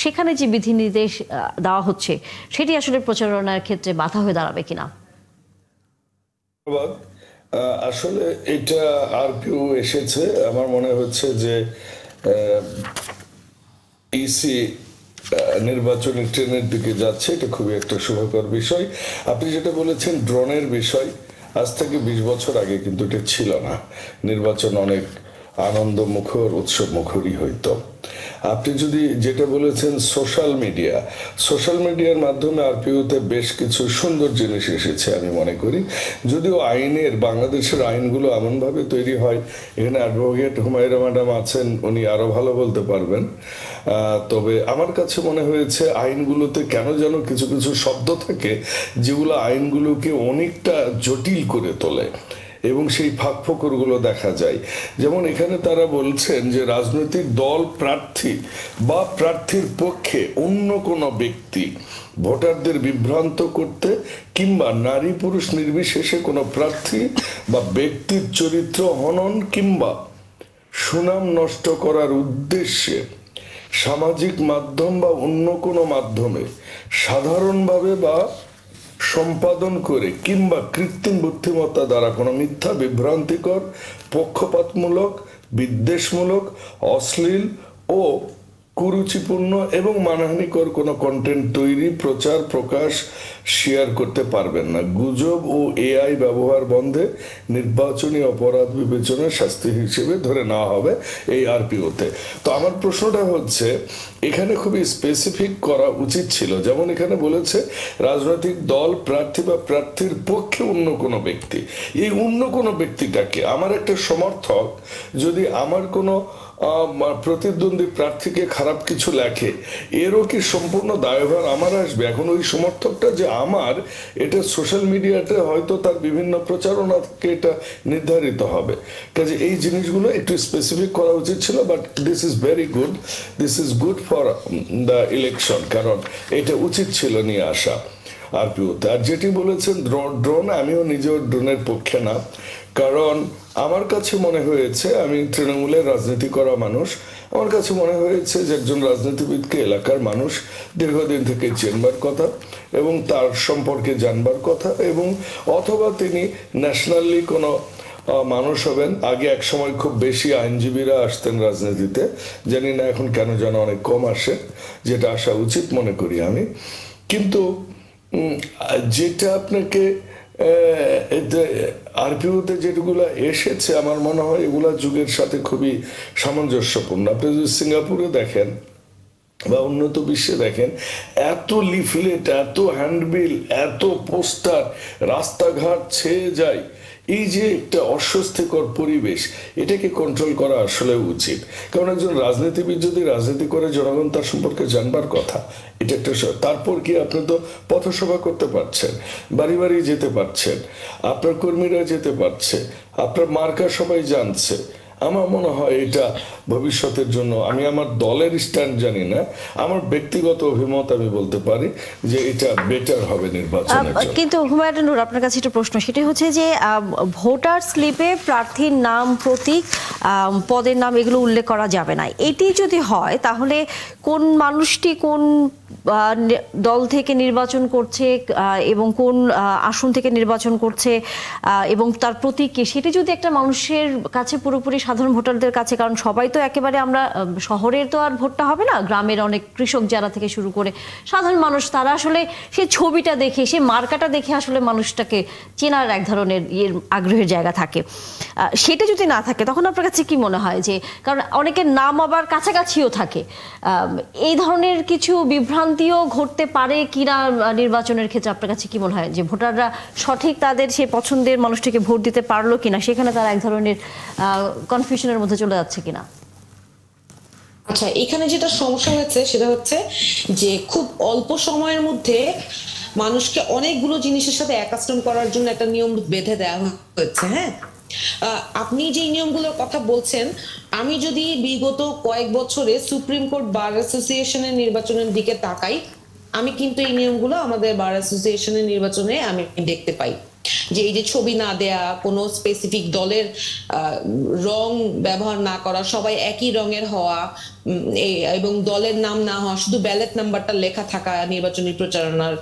সেখানে যে বিধিনির্দেশ দেওয়া হচ্ছে সেটি আসলে প্রচারণার ক্ষেত্রে বাধা হয়ে দাঁড়াবে কিনা? আসলে এটা আর কেউ এসেছে, আমার মনে হচ্ছে যে ইসি নির্বাচনী ট্রেনের দিকে যাচ্ছে, এটা খুবই একটা শুভকর বিষয়। আপনি যেটা বলেছেন ড্রোনের বিষয়, আজ থেকে 20 বছর আগে কিন্তু এটা ছিল না। নির্বাচন অনেক আনন্দ মুখর, উৎসব মুখরই হইতো। আপনি যদি যেটা বলেছেন সোশ্যাল মিডিয়ার মাধ্যমে আরপিওতে বেশ কিছু সুন্দর জিনিস এসেছে আমি মনে করি। যদিও বাংলাদেশের আইনগুলো এমনভাবে তৈরি হয়, এখানে অ্যাডভোকেট হুমায়রা ম্যাডাম আছেন, উনি আরো ভালো বলতে পারবেন। তবে আমার কাছে মনে হয়েছে আইনগুলোতে কেন যেন কিছু কিছু শব্দ থাকে যেগুলো আইনগুলোকে অনেকটা জটিল করে তোলে, এবং সেই ফাঁকফোকরগুলো দেখা যায়। যেমন এখানে তারা বলছেন যে রাজনৈতিক দল, প্রার্থী বা প্রার্থীর পক্ষে অন্য কোনো ব্যক্তি ভোটারদের বিভ্রান্ত করতে কিংবা নারী পুরুষ নির্বিশেষে কোনো প্রার্থী বা ব্যক্তির চরিত্র হনন কিংবা সুনাম নষ্ট করার উদ্দেশ্যে সামাজিক মাধ্যম বা অন্য কোনো মাধ্যমে সাধারণভাবে বা সম্পাদন করে কিংবা কৃত্রিম বুদ্ধিমত্তা দ্বারা কোনো মিথ্যা, বিভ্রান্তিকর, পক্ষপাতমূলক, বিদ্বেষমূলক, অশ্লীল ও কুরুচিপূর্ণ এবং মানহানিকর কোনো কন্টেন্ট তৈরি, প্রচার, প্রকাশ, শেয়ার করতে পারবেন না। গুজব ও এআই ব্যবহার বন্ধে নির্বাচনী অপরাধ বিবেচনার শাস্তি হিসেবে ধরে নেওয়া হবে এই আরপিওতে। তো আমার প্রশ্নটা হচ্ছে, এখানে খুবই স্পেসিফিক করা উচিত ছিল। যেমন এখানে বলেছে রাজনৈতিক দল, প্রার্থী বা প্রার্থীর পক্ষে অন্য কোনো ব্যক্তি। এই অন্য কোনো ব্যক্তিটাকে, আমার একটা সমর্থক যদি আমার কোনো প্রতিদ্বন্দ্বী প্রার্থীকে খারাপ কিছু লেখে, এরও কি সম্পূর্ণ দায়ভার আমার আসবে? এখন ওই সমর্থকটা যে আমার, এটা সোশ্যাল মিডিয়াতে হয়তো তার বিভিন্ন প্রচারণা থেকে এটা নির্ধারিত হবে। কাজে এই জিনিসগুলো একটু স্পেসিফিক করা উচিত ছিল। But this is very good, this is good for the election, কারণ এটা উচিত ছিল নিয়ে আসা আরপিওতে। আর যেটি বলেছেন ড্রোন, আমিও নিজেও ড্রোনের পক্ষে না, কারণ আমার কাছে মনে হয়েছে, আমি তৃণমূলের রাজনীতি করা মানুষ, আমার কাছে মনে হয়েছে যে একজন রাজনীতিবিদকে এলাকার মানুষ দীর্ঘদিন থেকে চেনবার কথা এবং তার সম্পর্কে জানবার কথা, এবং অথবা তিনি ন্যাশনালি কোনো মানুষ হবেন। আগে এক সময় খুব বেশি আইনজীবীরা আসতেন রাজনীতিতে, জানি না এখন কেন যেন অনেক কম আসে, যেটা আসা উচিত মনে করি আমি। কিন্তু যেটা আপনাকে আরপিওতে যেগুলো এসেছে, আমার মনে হয় এগুলা যুগের সাথে খুবই সামঞ্জস্যপূর্ণ। আপনি যদি সিঙ্গাপুরে দেখেন বা উন্নত বিশ্বে দেখেন, এত লিফলেট, এত হ্যান্ডবিল, এত পোস্টার, রাস্তাঘাট ছেয়ে যায়। এই যে একটা অস্বস্তিকর পরিবেশ, এটাকে কন্ট্রোল করা আসলে উচিত। কারণ একজন রাজনীতিবিদ যদি রাজনীতি করে, জনগণ তার সম্পর্কে জানবার কথা। এটা একটা, তারপর কি আপনি তো পথসভা করতে পারছেন, বাড়ি বাড়ি যেতে পারছেন, আপনার কর্মীরা যেতে পারছে, আপনার মার্কা সবাই জানছে। আমার মনে হয় এটা ভবিষ্যতের জন্য, আমি আমার দলের স্ট্যান্ড জানি না, আমার ব্যক্তিগত অভিমত আমি বলতে পারি যে এটা বেটার হবে নির্বাচনের জন্য। কিন্তু হুমায়ুন নূর, আপনার কাছে একটা প্রশ্ন, সেটা হচ্ছে যে ভোটার স্লিপে প্রার্থীর নাম, প্রতীক, পদের নাম এগুলো উল্লেখ করা যাবে না। এটি যদি হয় তাহলে কোন মানুষটি কোন দল থেকে নির্বাচন করছে এবং কোন আসন থেকে নির্বাচন করছে এবং তার প্রতীক কি, সেটি যদি একটা মানুষের কাছে, পুরোপুরি সাধারণ ভোটারদের কাছে, কারণ সবাই তো একেবারে, আমরা শহরের তো আর ভোটটা হবে না, গ্রামের অনেক কৃষক যারা থেকে শুরু করে সাধারণ মানুষ, তারা আসলে সেই ছবিটা দেখে, সেই মার্কাটা দেখে আসলে মানুষটাকে চেনার এক ধরনের আগ্রহের জায়গা থাকে। সেটা যদি না থাকে, তখন আপনার কাছে কি মনে হয় যে, কারণ অনেকের নাম আবার কাছাকাছিও থাকে, এই ধরনের কিছু বিভ্রান্ত বিভ্রান্তিও ঘটতে পারে কিনা নির্বাচনের ক্ষেত্রে আপনার কাছে কি মনে হয়, যে ভোটাররা সঠিক তাদের সেই পছন্দের মানুষটিকে ভোট দিতে পারলো কিনা, সেখানে তারা এক ধরনের কনফিউশনের মধ্যে চলে যাচ্ছে কিনা? আচ্ছা, এখানে যেটা সমস্যা হয়েছে সেটা হচ্ছে যে খুব অল্প সময়ের মধ্যে মানুষকে অনেকগুলো জিনিসের সাথে অ্যাকাস্টম করার জন্য একটা নিয়ম বেঁধে দেওয়া হয়েছে। হ্যাঁ, আপনি যে নিয়মগুলোর কথা বলছেন, আমি যদি বিগত কয়েক বছরে সুপ্রিম কোর্ট বার অ্যাসোসিয়েশনের নির্বাচনের দিকে তাকাই, আমি কিন্তু এই নিয়মগুলো আমাদের বার অ্যাসোসিয়েশনের নির্বাচনে আমি দেখতে পাই। যে এই যে ছবি না দেয়া, কোনো স্পেসিফিক দলের রং ব্যবহার না করা, সবাই একই রঙের হওয়া, এবং দলের নাম না হওয়া, শুধু ব্যালট নাম্বারটা লেখা থাকা নির্বাচনী প্রচারণার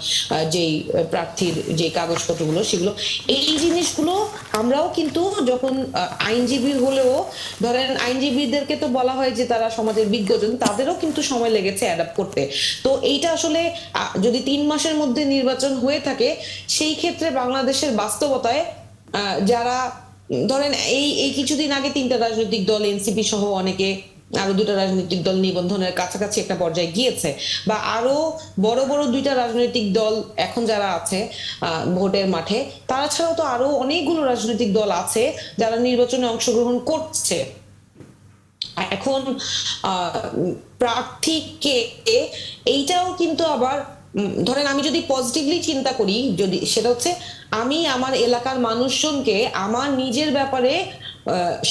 যেই প্রার্থীর যে কাগজপত্রগুলো, সেগুলো, এই জিনিসগুলো আমরাও কিন্তু যখন আইনজীবী হলেও, ধরেন আইনজীবীদেরকে তো বলা হয় যে তারা সমাজের বিজ্ঞজন, তাদেরও কিন্তু সময় লেগেছে অ্যাডাপ্ট করতে। তো এইটা আসলে যদি 3 মাসের মধ্যে নির্বাচন হয়ে থাকে, সেই ক্ষেত্রে বাংলাদেশের বাস্তবতায় যারা ধরেন এই কিছুদিন আগে 3টা রাজনৈতিক দল, এনসিপি সহ অনেকে, আরো 2টা রাজনৈতিক দল নিবন্ধনের কাছাকাছি একটা পর্যায়ে গিয়েছে, বা আরো বড় বড় 2টা রাজনৈতিক দল এখন যারা আছে ভোটের মাঠে, তারা ছাড়াও তো আরো অনেকগুলো রাজনৈতিক দল আছে যারা নির্বাচনে অংশগ্রহণ করছে। এখন প্রার্থীকে এইটাও কিন্তু আবার ধরেন আমি যদি পজিটিভলি চিন্তা করি, যদি সেটা হচ্ছে আমি আমার এলাকার মানুষজনকে আমার নিজের ব্যাপারে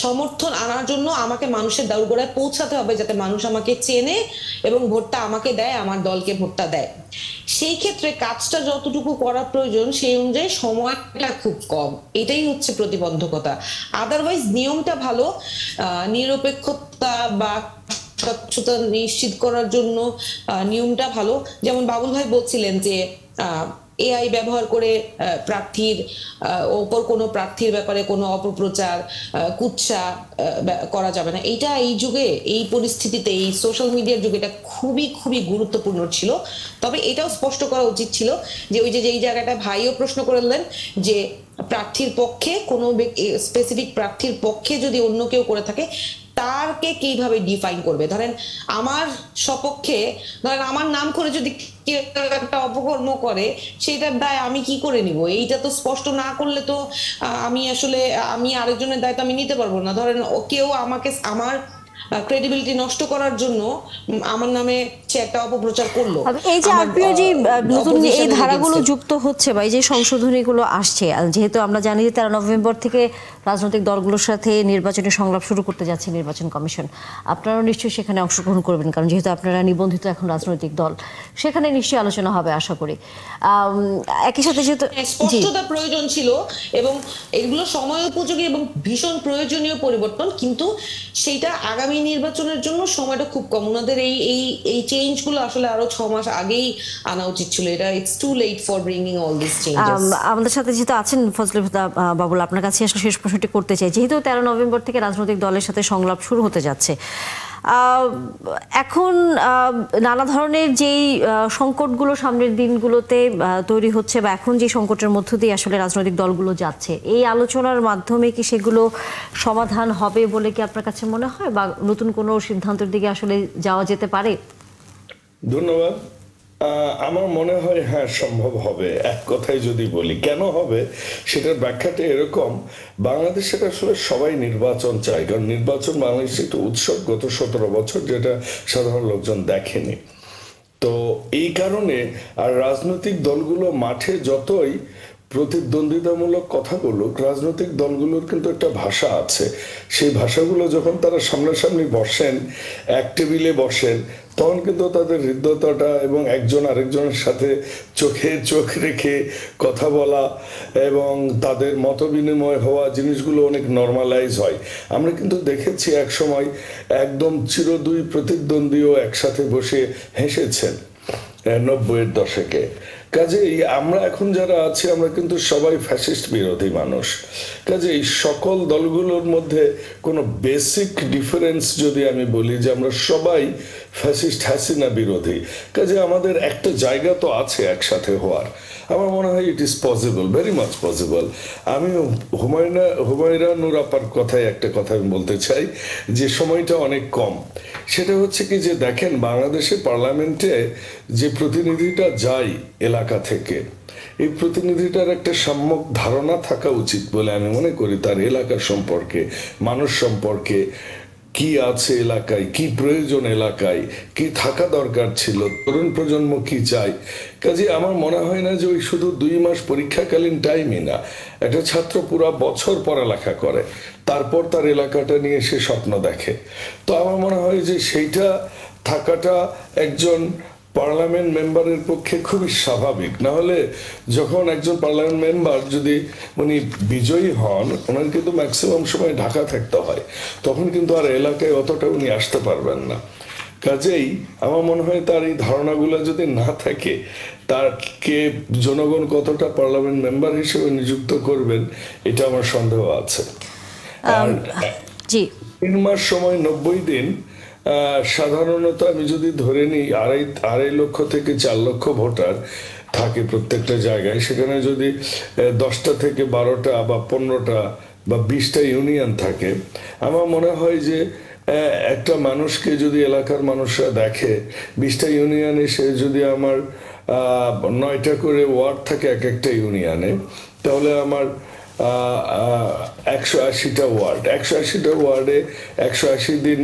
সমর্থন আনার জন্য আমাকে মানুষের দৌড়গোড়ায় পৌঁছাতে হবে, যাতে মানুষ আমাকে চেনে এবং ভোটটা আমাকে দেয়, আমার দলকে ভোটটা দেয়। সেই ক্ষেত্রে কাজটা যতটুকু করা প্রয়োজন সেই অনুযায়ী সময়টা খুব কম, এটাই হচ্ছে প্রতিবন্ধকতা। আদারওয়াইজ নিয়মটা ভালো, নিরপেক্ষতা বা স্বচ্ছতা নিশ্চিত করার জন্য নিয়মটা ভালো। যেমন বাবুল ভাই বলছিলেন যে এআই ব্যবহার করে প্রার্থীর ওপর কোনো প্রার্থীর ব্যাপারে কোনো অপপ্রচার, কুৎসা করা যাবে না। এইটা এই যুগে, এই পরিস্থিতিতে, এই সোশ্যাল মিডিয়ার যুগে এটা খুবই খুবই গুরুত্বপূর্ণ ছিল। তবে এটাও স্পষ্ট করা উচিত ছিল যে ওই যে যেই জায়গাটা ভাইও প্রশ্ন করলেন যে প্রার্থীর পক্ষে কোনো স্পেসিফিক প্রার্থীর পক্ষে যদি অন্য কেউ করে থাকে, তারকে কিভাবে ডিফাইন করবে। ধরেন আমার সপক্ষে, ধরেন আমার নাম করে যদি কেউ একটা অপকর্ম করে, সেটার দায় আমি কি করে নিব? এইটা তো স্পষ্ট না করলে তো আমি আরেকজনের দায়িত্ব আমি নিতে পারবো না। ধরেন কেউ আমাকে আমার ক্রেডিবিলিটি নষ্ট করার জন্য আমার নামে সে একটা অপপ্রচার করলো। এই যে আরপিও যে নতুন এই ধারাগুলো যুক্ত হচ্ছে বা এই যে সংশোধনীগুলো আসছে, যেহেতু আমরা জানি যে 13 নভেম্বর থেকে রাজনৈতিক দলগুলোর সাথে নির্বাচনী সংলাপ শুরু করতে যাচ্ছে নির্বাচন কমিশন, আপনারাও নিশ্চয়ই সেখানে অংশগ্রহণ করবেন, কারণ যেহেতু আপনারা নিবন্ধিত এখন রাজনৈতিক দল, সেখানে নিশ্চয়ই আলোচনা হবে আশা করি। একই সাথে যেহেতু স্পষ্টতা প্রয়োজন ছিল এবং এগুলো সময় উপযোগী এবং ভীষণ প্রয়োজনীয় পরিবর্তন, কিন্তু সেইটা আগামী নির্বাচনের জন্য সময়টা খুব কম। ওনাদের এই চেঞ্জগুলো আসলে আরো 6 মাস আগেই আনা উচিত ছিল। এটা it's too late for bringing all this changes. আমাদের সাথে যেহেতু আছেন ফজলুল হুদা বাবুল, আপনার কাছে আসলে শেষ প্রশ্নটি করতে চাই। যেহেতু 13 নভেম্বর থেকে রাজনৈতিক দলের সাথে সংলাপ শুরু হতে যাচ্ছে, এখন নানা ধরনের যেই সংকটগুলো সামনের দিনগুলোতে তৈরি হচ্ছে বা এখন যে সংকটের মধ্য দিয়ে আসলে রাজনৈতিক দলগুলো যাচ্ছে, এই আলোচনার মাধ্যমে কি সেগুলো সমাধান হবে বলে কি আপনার কাছে মনে হয়, বা নতুন কোনো সিদ্ধান্তের দিকে আসলে যাওয়া যেতে পারে? ধন্যবাদ। আমার মনে হয় হ্যাঁ, সম্ভব হবে। এক কথায় যদি বলি কেন হবে, সেটার ব্যাখ্যাটা এরকম, বাংলাদেশের আসলে সবাই নির্বাচন চায়, কারণ নির্বাচন বাংলাদেশে একটা উৎসব গত 17 বছর, যেটা সাধারণ লোকজন দেখেনি। তো এই কারণে আর রাজনৈতিক দলগুলো মাঠে যতই প্রতিদ্বন্দ্বিতামূলক কথা বলুক, রাজনৈতিক দলগুলোর কিন্তু একটা ভাষা আছে। সেই ভাষাগুলো যখন তারা সামনাসামনি বসেন, এক টেবিলে বসেন, তখন কিন্তু তাদের হৃদ্যতাটা এবং একজন আরেকজনের সাথে চোখে চোখ রেখে কথা বলা এবং তাদের মত বিনিময় হওয়া জিনিসগুলো অনেক নর্মালাইজ হয়। আমরা কিন্তু দেখেছি এক সময় একদম চিরদুই প্রতিদ্বন্দ্বীও একসাথে বসে হেসেছেন 90-এর দশকে। কাজেই আমরা এখন যারা আছি আমরা কিন্তু সবাই ফ্যাসিস্ট বিরোধী মানুষ। কাজেই সকল দলগুলোর মধ্যে কোনো বেসিক ডিফারেন্স যদি আমি বলি যে আমরা সবাই ফ্যাসিস্ট হাসিনা বিরোধী, কাজে আমাদের একটা জায়গা তো আছে একসাথে হওয়ার। আমার মনে হয় it is possible, very much possible. আমি হুমায়রা নূর আপার কথায় একটা কথা আমি বলতে চাই যে সময়টা অনেক কম। সেটা হচ্ছে কি যে দেখেন, বাংলাদেশের পার্লামেন্টে যে প্রতিনিধিটা যায় এলাকা থেকে, এই প্রতিনিধিটার একটা সম্যক ধারণা থাকা উচিত বলে আমি মনে করি, তার এলাকা সম্পর্কে, মানুষ সম্পর্কে, কি আছে এলাকায়, কি প্রয়োজন এলাকায়, কি থাকা দরকার ছিল, তরুণ প্রজন্ম কি চায়। কাজে আমার মনে হয় না যে ওই শুধু 2 মাস পরীক্ষাকালীন টাইমই না, একটা ছাত্র পুরা বছর পড়ালেখা করে, তারপর তার এলাকাটা নিয়ে সে স্বপ্ন দেখে। তো আমার মনে হয় যে সেইটা থাকাটা একজন পার্লামেন্ট মেম্বারের পক্ষে খুবই স্বাভাবিক। না হলে যখন একজন পার্লামেন্ট মেম্বার যদি উনি বিজয়ী হন, ওনার কিন্তু ম্যাক্সিমাম সময় ঢাকা থাকতে হয়, তখন কিন্তু আর এলাকায় অতটা উনি আসতে পারবেন না। কাজেই আমার মনে হয় তার এই ধারণাগুলো যদি না থাকে, তাকে জনগণ কতটা পার্লামেন্ট মেম্বার হিসেবে নিযুক্ত করবেন এটা আমার সন্দেহ আছে। আর 3 মাস সময় 90 দিন, সাধারণত আমি যদি ধরে নিই 2.5 লক্ষ থেকে 4 লক্ষ ভোটার থাকে প্রত্যেকটা জায়গায়, সেখানে যদি 10টা থেকে 12টা বা 15টা বা 20টা ইউনিয়ন থাকে, আমার মনে হয় যে একটা মানুষকে যদি এলাকার মানুষরা দেখে, 20টা ইউনিয়নে সে যদি আমার 9টা করে ওয়ার্ড থাকে এক একটা ইউনিয়নে, তাহলে আমার 180টা ওয়ার্ড, 180টা ওয়ার্ডে 180 দিন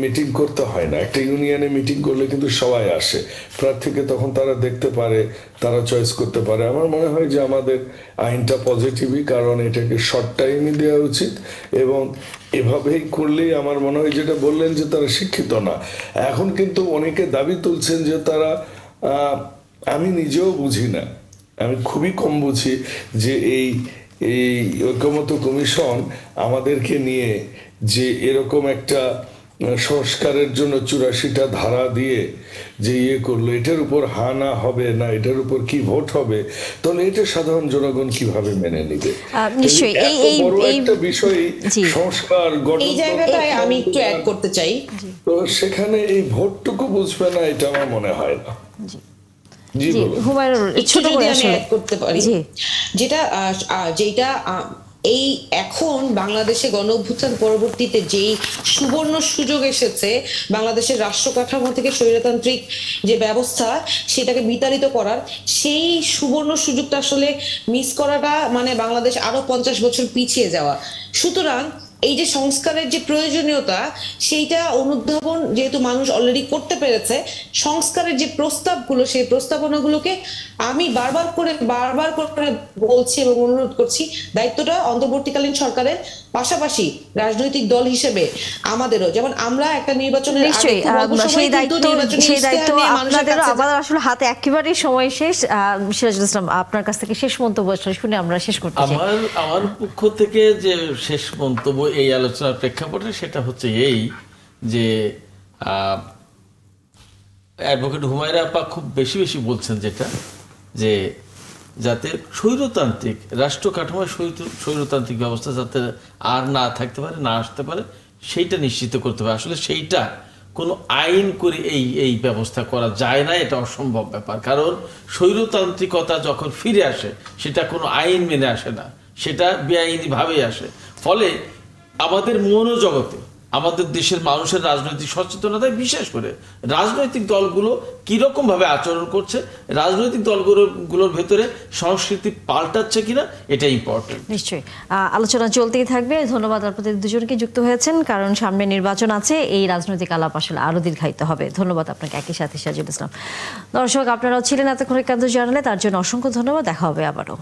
মিটিং করতে হয় না। একটা ইউনিয়নে মিটিং করলে কিন্তু সবাই আসে, প্রার্থীকে তখন তারা দেখতে পারে, তারা চয়েস করতে পারে। আমার মনে হয় যে আমাদের আইনটা পজিটিভই, কারণ এটাকে শর্ট টাইমে দেওয়া উচিত, এবং এভাবেই করলেই আমার মনে হয়, যেটা বললেন যে তারা শিক্ষিত না, এখন কিন্তু অনেকে দাবি তুলছেন যে তারা, আমি নিজেও বুঝি না, আমি খুবই কম বুঝি যে এই ঐকমত্য কমিশন আমাদেরকে নিয়ে যে এরকম একটা সংস্কারের জন্য 84টা ধারা দিয়ে যে করলো, এটার উপর হা না হবে না, এটার উপর কি ভোট হবে, তাহলে এটা সাধারণ জনগণ কিভাবে মেনে নিবে? নিশ্চয়ই একটা বিষয় সংস্কার এই জায়গাটায় আমি একটু অ্যাড করতে চাই, তো সেখানে এই ভোটটুকু বুঝবে না, এটা আমার মনে হয় না। করতে পারি যেটা এই এখন বাংলাদেশে গণঅভ্যুত্থান পরবর্তীতে যেই সুবর্ণ সুযোগ এসেছে বাংলাদেশের রাষ্ট্র কাঠামো থেকে স্বৈরতান্ত্রিক যে ব্যবস্থা সেটাকে বিতাড়িত করার, সেই সুবর্ণ সুযোগটা আসলে মিস করাটা মানে বাংলাদেশ আরো 50 বছর পিছিয়ে যাওয়া। সুতরাং এই যে সংস্কারের যে প্রয়োজনীয়তা, সেইটা অনুধাবন যেহেতু মানুষ অলরেডি করতে পেরেছে, সংস্কারের যে প্রস্তাবগুলো, সেই প্রস্তাবনাগুলোকে আমি বারবার করে বলছি এবং অনুরোধ করছি, দায়িত্বটা অন্তর্বর্তীকালীন সরকারের, পাশাপাশি রাজনৈতিক দল হিসেবে আমাদেরও, যেমন আমরা একটা নির্বাচনের সেই দায়িত্ব আপনাদেরও। আমাদের আসলে হাতে একেবারেই সময় শেষ। সিরাজুল ইসলাম, আপনার কাছ থেকে শেষ মন্তব্য শুনে আমরা শেষ করতে চাই। আমার পক্ষ থেকে যে শেষ মন্তব্য এই আলোচনার প্রেক্ষাপটে, সেটা হচ্ছে এই যে অ্যাডভোকেট হুমায়রা আপা খুব বেশি বলছেন, যেটা যে যাতে স্বৈরতান্ত্রিক রাষ্ট্র কাঠামোয় স্বৈরতান্ত্রিক ব্যবস্থা যাতে আর না থাকতে পারে, না আসতে পারে, সেইটা নিশ্চিত করতে হবে। আসলে সেইটা কোনো আইন করে এই ব্যবস্থা করা যায় না, এটা অসম্ভব ব্যাপার। কারণ স্বৈরতান্ত্রিকতা যখন ফিরে আসে, সেটা কোনো আইন মেনে আসে না, সেটা বেআইনিভাবেই আসে। ফলে আমাদের মনোজগতে, আমাদের দেশের মানুষের রাজনৈতিক সচেতনতায়, বিশেষ করে রাজনৈতিক দলগুলো কিরকম ভাবে আচরণ করছে, রাজনৈতিক দলগুলোর ভেতরে সংস্কৃতি পাল্টাচ্ছে কিনা, এটা ইম্পর্টেন্ট। নিশ্চয়ই আলোচনা চলতেই থাকবে। ধন্যবাদ আপনাদের দুজনকে যুক্ত হয়েছেন, কারণ সামনে নির্বাচন আছে, এই রাজনৈতিক আলাপ আসলে আরো দীর্ঘায়িত হবে। ধন্যবাদ আপনাকে একই সাথে সিরাজুল ইসলাম। দর্শক, আপনারাও ছিলেন এতক্ষণ একান্ত জানালে, তার জন্য অসংখ্য ধন্যবাদ। দেখা হবে আবারও।